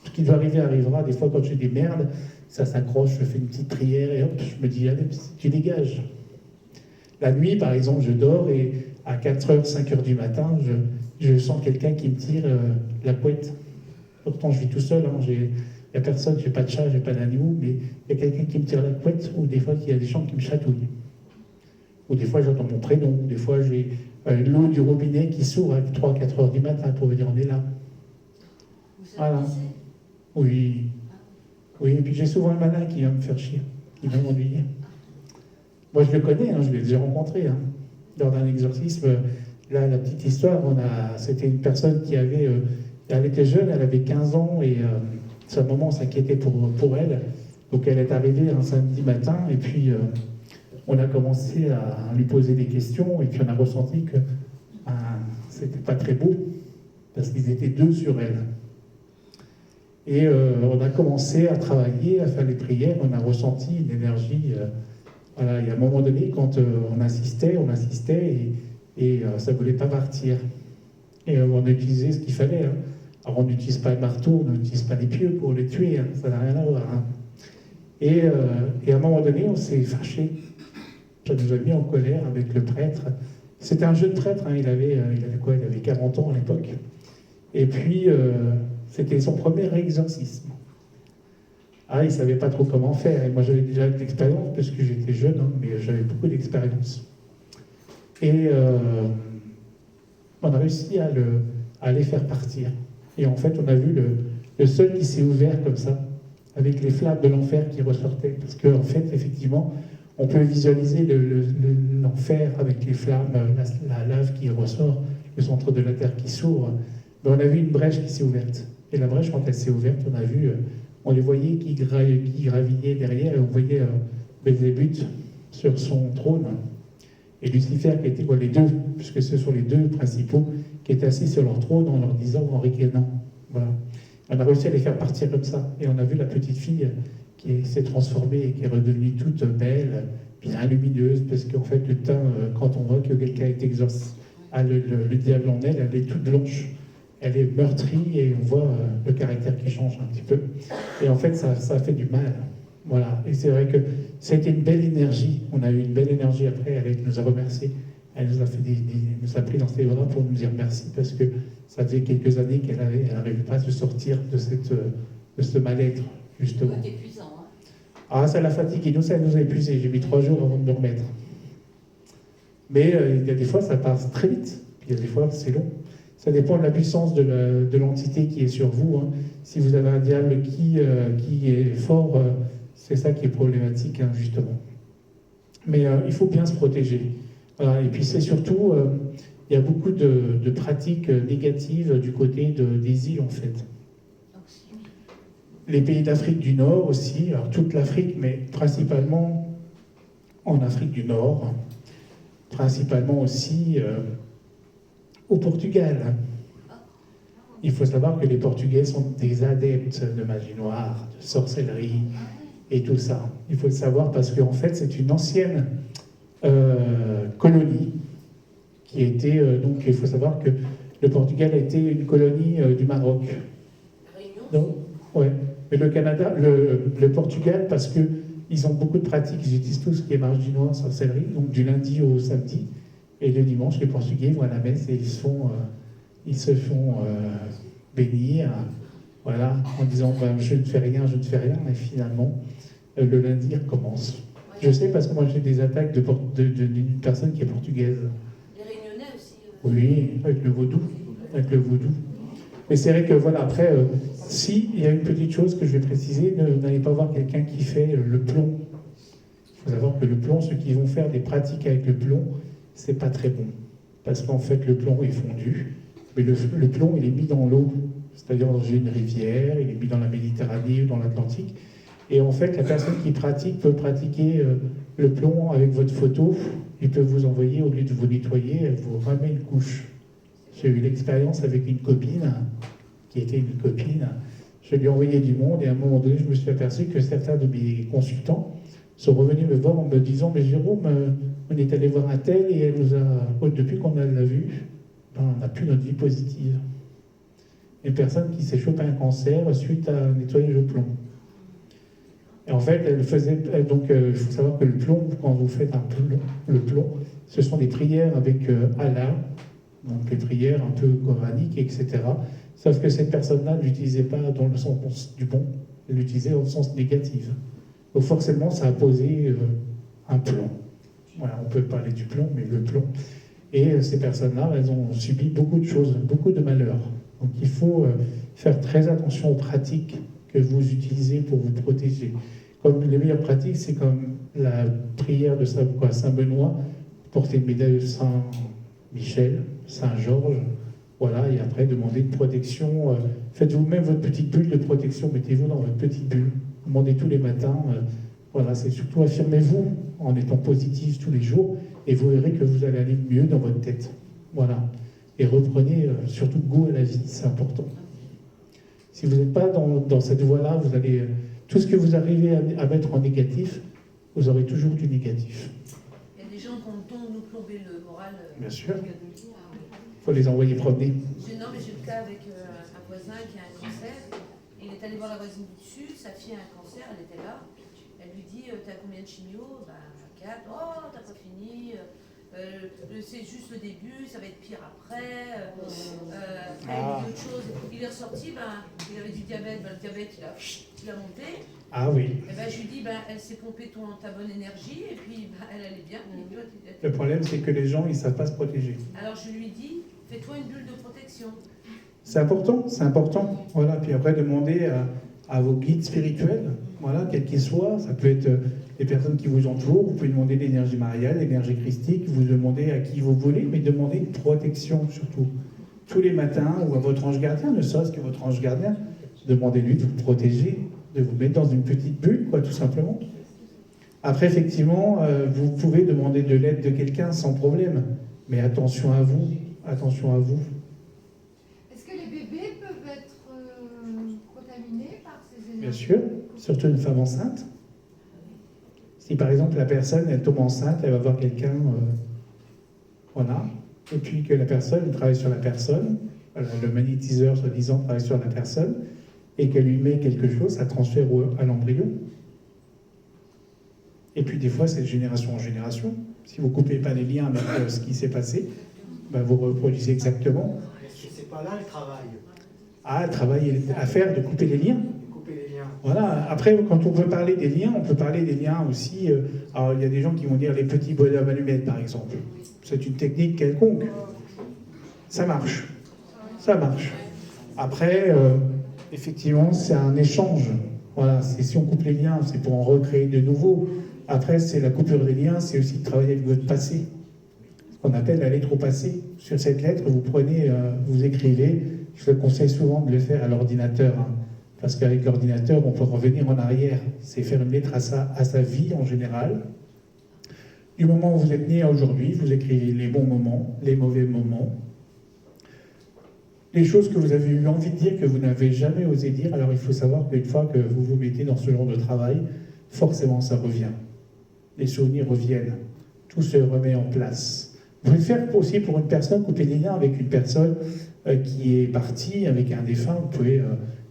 Ce qui doit arriver arrivera. Des fois, quand j'ai des merdes, ça s'accroche, je fais une petite prière et hop, je me dis, allez, tu dégages. La nuit, par exemple, je dors et à 4h, 5h du matin, je sens quelqu'un qui me tire la couette. Pourtant, je vis tout seul, hein, il n'y a personne, je n'ai pas de chat, je n'ai pas d'animaux, mais il y a quelqu'un qui me tire la couette, ou des fois, il y a des gens qui me chatouillent. Ou des fois, j'entends mon prénom, ou des fois, j'ai l'eau du robinet qui s'ouvre à 3-4h du matin pour me dire, on est là. Voilà. Oui. Oui, et puis j'ai souvent un malin qui vient me faire chier, qui vient m'ennuyer. Moi, je le connais, hein, je l'ai déjà rencontré. Hein. Lors d'un exorcisme, là, la petite histoire, c'était une personne qui avait... elle était jeune, elle avait 15 ans, et sa maman s'inquiétait pour elle. Donc, elle est arrivée un samedi matin, et puis on a commencé à lui poser des questions, et puis on a ressenti que c'était pas très beau, parce qu'ils étaient deux sur elle. Et on a commencé à travailler, à faire les prières, on a ressenti une énergie... Voilà, et à un moment donné, quand on insistait, et ça ne voulait pas partir. Et on utilisait ce qu'il fallait. Hein. Alors on n'utilise pas le marteau, on n'utilise pas les pieux pour les tuer, hein. Ça n'a rien à voir. Hein. Et à un moment donné, on s'est fâché. Ça nous a mis en colère avec le prêtre. C'était un jeune prêtre, hein. Il avait quoi? Il avait 40 ans à l'époque. Et puis, c'était son premier exorcisme. Ah, il ne savait pas trop comment faire. Et moi, j'avais déjà de l'expérience, parce que j'étais jeune, hein, mais j'avais beaucoup d'expérience. Et on a réussi à les faire partir. Et en fait, on a vu le sol qui s'est ouvert comme ça, avec les flammes de l'enfer qui ressortaient. Parce qu'en fait, effectivement, on peut visualiser l'enfer avec les flammes, la lave qui ressort, le centre de la terre qui s'ouvre. Mais on a vu une brèche qui s'est ouverte. Et la brèche, quand elle s'est ouverte, on a vu... on les voyait qui gravillaient derrière, et on voyait Belzébuth sur son trône. Et Lucifer, qui était les deux, puisque ce sont les deux principaux, qui étaient assis sur leur trône en leur disant, en ricanant. Voilà. On a réussi à les faire partir comme ça. Et on a vu la petite fille qui s'est transformée et qui est redevenue toute belle, bien lumineuse, parce qu'en fait, le teint, quand on voit que quelqu'un est exorcisé, le diable en elle, elle est toute blanche. Elle est meurtrie et on voit le caractère qui change un petit peu. Et en fait, ça a fait du mal. Voilà. Et c'est vrai que ça a été une belle énergie. On a eu une belle énergie après. Elle nous a remerciés. Elle nous a, nous a pris dans ses bras pour nous dire merci, parce que ça faisait quelques années qu'elle n'arrivait pas à se sortir de ce mal-être, justement. C'est épuisant, hein. Ah, ça l'a fatiguée. Ça nous a épuisé. J'ai mis 3 jours avant de me remettre. Mais il y a des fois, ça passe très vite. Puis il y a des fois, c'est long. Ça dépend de la puissance de l'entité qui est sur vous. Hein. Si vous avez un diable qui est fort, c'est ça qui est problématique, hein, justement. Mais il faut bien se protéger. Voilà. Et puis c'est surtout, il y a beaucoup de pratiques négatives du côté des îles, en fait. Les pays d'Afrique du Nord aussi, alors toute l'Afrique, mais principalement en Afrique du Nord, principalement aussi... au Portugal. il faut savoir que les Portugais sont des adeptes de magie noire, de sorcellerie et tout ça. Il faut le savoir parce qu'en fait, c'est une ancienne colonie qui était... donc, il faut savoir que le Portugal a été une colonie du Maroc. Réunion. Donc, ouais. Mais le Canada, le Portugal, parce qu'ils ont beaucoup de pratiques, ils utilisent tout ce qui est magie noire, sorcellerie, donc du lundi au samedi. Et le dimanche, les Portugais vont à la messe et ils se font bénir, voilà, en disant ben, je ne fais rien, et finalement, le lundi recommence. Je sais parce que moi j'ai des attaques d'une personne qui est portugaise. Les Réunionnais aussi. Oui, avec le vaudou. Mais c'est vrai que voilà, après, si il y a une petite chose que je vais préciser, n'allez pas voir quelqu'un qui fait le plomb. Il faut savoir que le plomb, ceux qui vont faire des pratiques avec le plomb, c'est pas très bon. Parce qu'en fait, le plomb est fondu, mais le plomb, il est mis dans l'eau, c'est-à-dire dans une rivière, il est mis dans la Méditerranée ou dans l'Atlantique. Et en fait, la personne qui pratique peut pratiquer le plomb avec votre photo. Il peut vous envoyer, au lieu de vous nettoyer, elle vous remet une couche. J'ai eu l'expérience avec une copine, qui était une copine. Je lui ai envoyé du monde et à un moment donné, je me suis aperçu que certains de mes consultants sont revenus me voir en me disant « Mais Jérôme, on est allé voir un tel et elle nous a, depuis qu'on l'a vu, ben, on n'a plus notre vie positive. » Une personne qui s'est chopé un cancer suite à un nettoyage au plomb. Et en fait, elle faisait. Donc, il faut savoir que le plomb, quand vous faites le plomb, ce sont des prières avec Allah, donc les prières un peu coraniques, etc. Sauf que cette personne-là ne l'utilisait pas dans le sens du bon, elle l'utilisait dans le sens négatif. Donc, forcément, ça a posé un plomb. Voilà, on peut parler du plomb, mais le plomb. Et ces personnes-là, elles ont subi beaucoup de choses, beaucoup de malheurs. Donc, il faut faire très attention aux pratiques que vous utilisez pour vous protéger. Comme les meilleures pratiques, c'est comme la prière de Saint-Benoît, porter une médaille de Saint-Michel, Saint-Georges, voilà, et après demander une protection. Faites vous-même votre petite bulle de protection, mettez-vous dans votre petite bulle. Demandez tous les matins. Voilà, c'est surtout affirmez-vous en étant positif tous les jours, et vous verrez que vous allez aller mieux dans votre tête. Voilà. Et reprenez surtout goût à la vie, c'est important. Si vous n'êtes pas dans cette voie-là, vous allez tout ce que vous arrivez à mettre en négatif, vous aurez toujours du négatif. Il y a des gens qui ont nous plomber le moral. Bien sûr. Il faut les envoyer promener. Non, mais j'ai le cas avec un voisin qui a un cancer. Il est allé voir la voisine du dessus, sa fille a un cancer, elle était là. Elle lui dit t'as combien de chimio? Ben 4. Oh, t'as pas fini. C'est juste le début, ça va être pire après. Elle dit autre chose. Il est ressorti, il avait du diabète, le diabète il a monté. Ah oui. Et je lui dis elle s'est pompée ta bonne énergie et puis elle allait bien. Le problème c'est que les gens ils savent pas se protéger. Alors je lui dis fais-toi une bulle de protection. C'est important, c'est important. Voilà, puis après demander à vos guides spirituels, voilà, quels qu'ils soient, ça peut être les personnes qui vous entourent, vous pouvez demander l'énergie mariale, l'énergie christique, vous demandez à qui vous voulez, mais demandez une protection surtout. Tous les matins, ou à votre ange gardien, ne serait-ce que votre ange gardien, demandez-lui de vous protéger, de vous mettre dans une petite bulle, quoi, tout simplement. Après, effectivement, vous pouvez demander de l'aide de quelqu'un sans problème, mais attention à vous, attention à vous. Est-ce que les bébés peuvent être contaminés par ces énergies? Bien sûr, surtout une femme enceinte. Si par exemple la personne, elle tombe enceinte, elle va voir quelqu'un, voilà, et puis que la personne travaille sur la personne, voilà, le magnétiseur soi-disant travaille sur la personne, et qu'elle lui met quelque chose, ça transfère à l'embryon. Et puis des fois, c'est de génération en génération. Si vous ne coupez pas les liens avec ce qui s'est passé, vous reproduisez exactement. Est-ce que c'est pas là le travail? Ah, le travail est à faire de couper les liens. Voilà. Voilà. Après, quand on veut parler des liens, on peut parler des liens aussi. Alors, il y a des gens qui vont dire les petits bonhommes allumettes, par exemple. C'est une technique quelconque. Ça marche. Ça marche. Après, effectivement, c'est un échange. Voilà. Si on coupe les liens, c'est pour en recréer de nouveaux. Après, c'est la coupure des liens, c'est aussi de travailler avec votre passé. Ce qu'on appelle la lettre au passé. Sur cette lettre, vous prenez, vous écrivez. Je le conseille souvent de le faire à l'ordinateur. Parce qu'avec l'ordinateur, on peut revenir en arrière. C'est faire une lettre à sa vie en général. Du moment où vous êtes né à aujourd'hui, vous écrivez les bons moments, les mauvais moments. les choses que vous avez eu envie de dire, que vous n'avez jamais osé dire. Alors il faut savoir qu'une fois que vous vous mettez dans ce genre de travail, forcément ça revient. Les souvenirs reviennent. Tout se remet en place. Vous pouvez le faire aussi pour une personne, couper les liens avec une personne qui est partie, avec un défunt. Vous pouvez,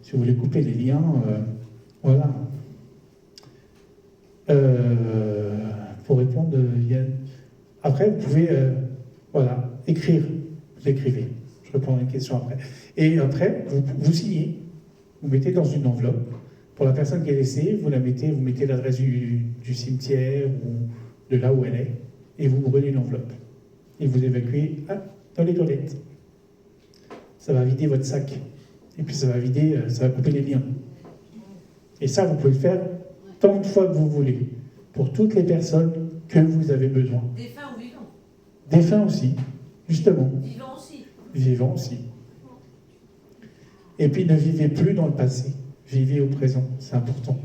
si vous voulez couper les liens, voilà. Pour répondre, après vous pouvez, voilà, écrire. Vous écrivez. Je répondrai à une question après. Et après, vous signez. Vous mettez dans une enveloppe. Pour la personne qui est laissée, vous mettez l'adresse du cimetière ou de là où elle est, et vous prenez une enveloppe. Et vous évacuez dans les toilettes. Ça va vider votre sac. Et puis ça va couper les liens. Et ça, vous pouvez le faire tant de fois que vous voulez, pour toutes les personnes que vous avez besoin. Défunts ou vivants? Défunts aussi, justement. Vivants aussi. Vivants aussi. Et puis ne vivez plus dans le passé. Vivez au présent, c'est important.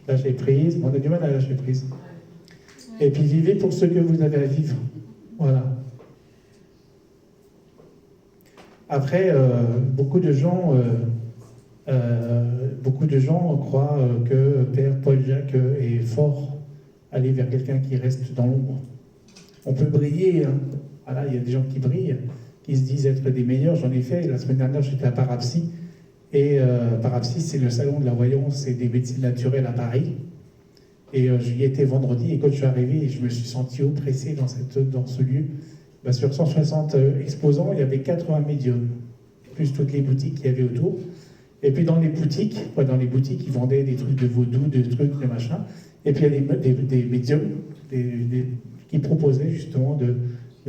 Lâcher prise, on a du mal à lâcher prise. Et puis vivez pour ce que vous avez à vivre. Voilà. Après, beaucoup de gens croient que Père Paul Jacques est fort, aller vers quelqu'un qui reste dans l'ombre. On peut briller, hein. Voilà, il y a des gens qui brillent, qui se disent être des meilleurs. J'en ai fait. La semaine dernière, j'étais à Parapsy. Et Parapsy, c'est le salon de la voyance et des médecines naturelles à Paris. Et j'y étais vendredi. Et quand je suis arrivé, je me suis senti oppressé dans ce lieu. Bah, sur 160 exposants, il y avait 80 médiums, plus toutes les boutiques qu'il y avait autour. Et puis dans les boutiques, ils vendaient des trucs de vaudou, des trucs, des machins. Et puis il y a des médiums qui proposaient justement de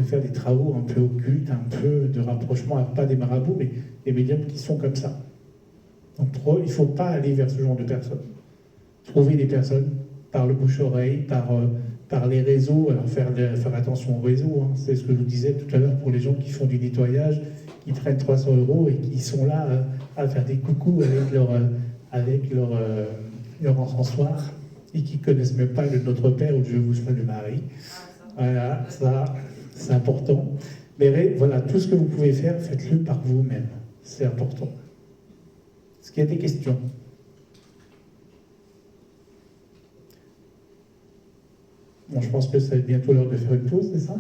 faire des travaux un peu occultes, un peu de rapprochement, pas des marabouts, mais des médiums qui sont comme ça. Donc il ne faut pas aller vers ce genre de personnes. Trouver des personnes par le bouche-oreille, par les réseaux. Alors faire attention aux réseaux, hein. C'est ce que je vous disais tout à l'heure pour les gens qui font du nettoyage, qui prennent 300 € et qui sont là à faire des coucous avec leur encensoir et qui ne connaissent même pas le Notre Père ou Je vous sois le Marie. Voilà, ça, c'est important. Mais voilà, tout ce que vous pouvez faire, faites-le par vous-même. C'est important. Est-ce qu'il y a des questions? Bon, je pense que ça va être bientôt l'heure de faire une pause, c'est ça?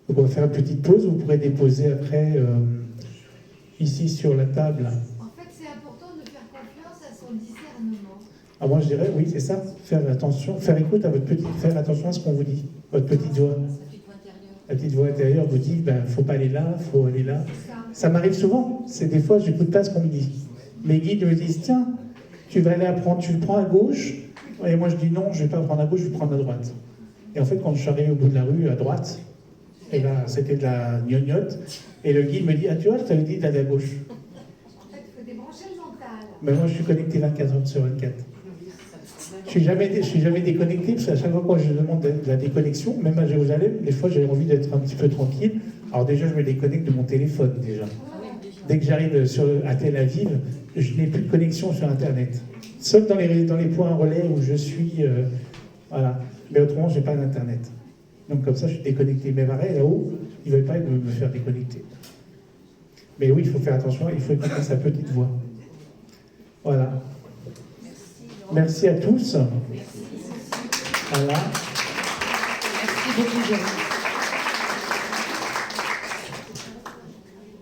Donc on va faire une petite pause. Vous pourrez déposer après, ici sur la table. En fait, c'est important de faire confiance à son discernement. Ah, moi je dirais, oui, c'est ça. Faire attention à ce qu'on vous dit. Votre petite voix. La petite voix intérieure vous dit, faut pas aller là, faut aller là. Ça m'arrive souvent. C'est des fois, j'écoute pas ce qu'on me dit. Mes guides me disent, tiens, tu prends à gauche. Et moi je dis non, je vais pas prendre à gauche, je vais prendre à droite. Et en fait, quand je suis arrivé au bout de la rue, à droite, et là, c'était de la gnognotte. Et le guide me dit, ah tu vois, je t'avais dit d'aller à gauche. En fait, il faut débrancher le mental. Mais moi, je suis connecté 24 heures sur 24. Je suis jamais déconnecté, parce qu'à chaque fois que je demande de la déconnexion, même à Jérusalem, des fois j'ai envie d'être un petit peu tranquille. Alors déjà, je me déconnecte de mon téléphone, déjà. Dès que j'arrive à Tel Aviv, je n'ai plus de connexion sur Internet. Sauf dans les points relais où je suis, voilà. Mais autrement, je n'ai pas d'Internet. Donc comme ça, je suis déconnecté. Mais pareil, là-haut, ils ne veulent pas me faire déconnecter. Mais oui, il faut faire attention, il faut écouter sa petite voix. Voilà. Merci à tous. Voilà. Merci beaucoup, Jérôme.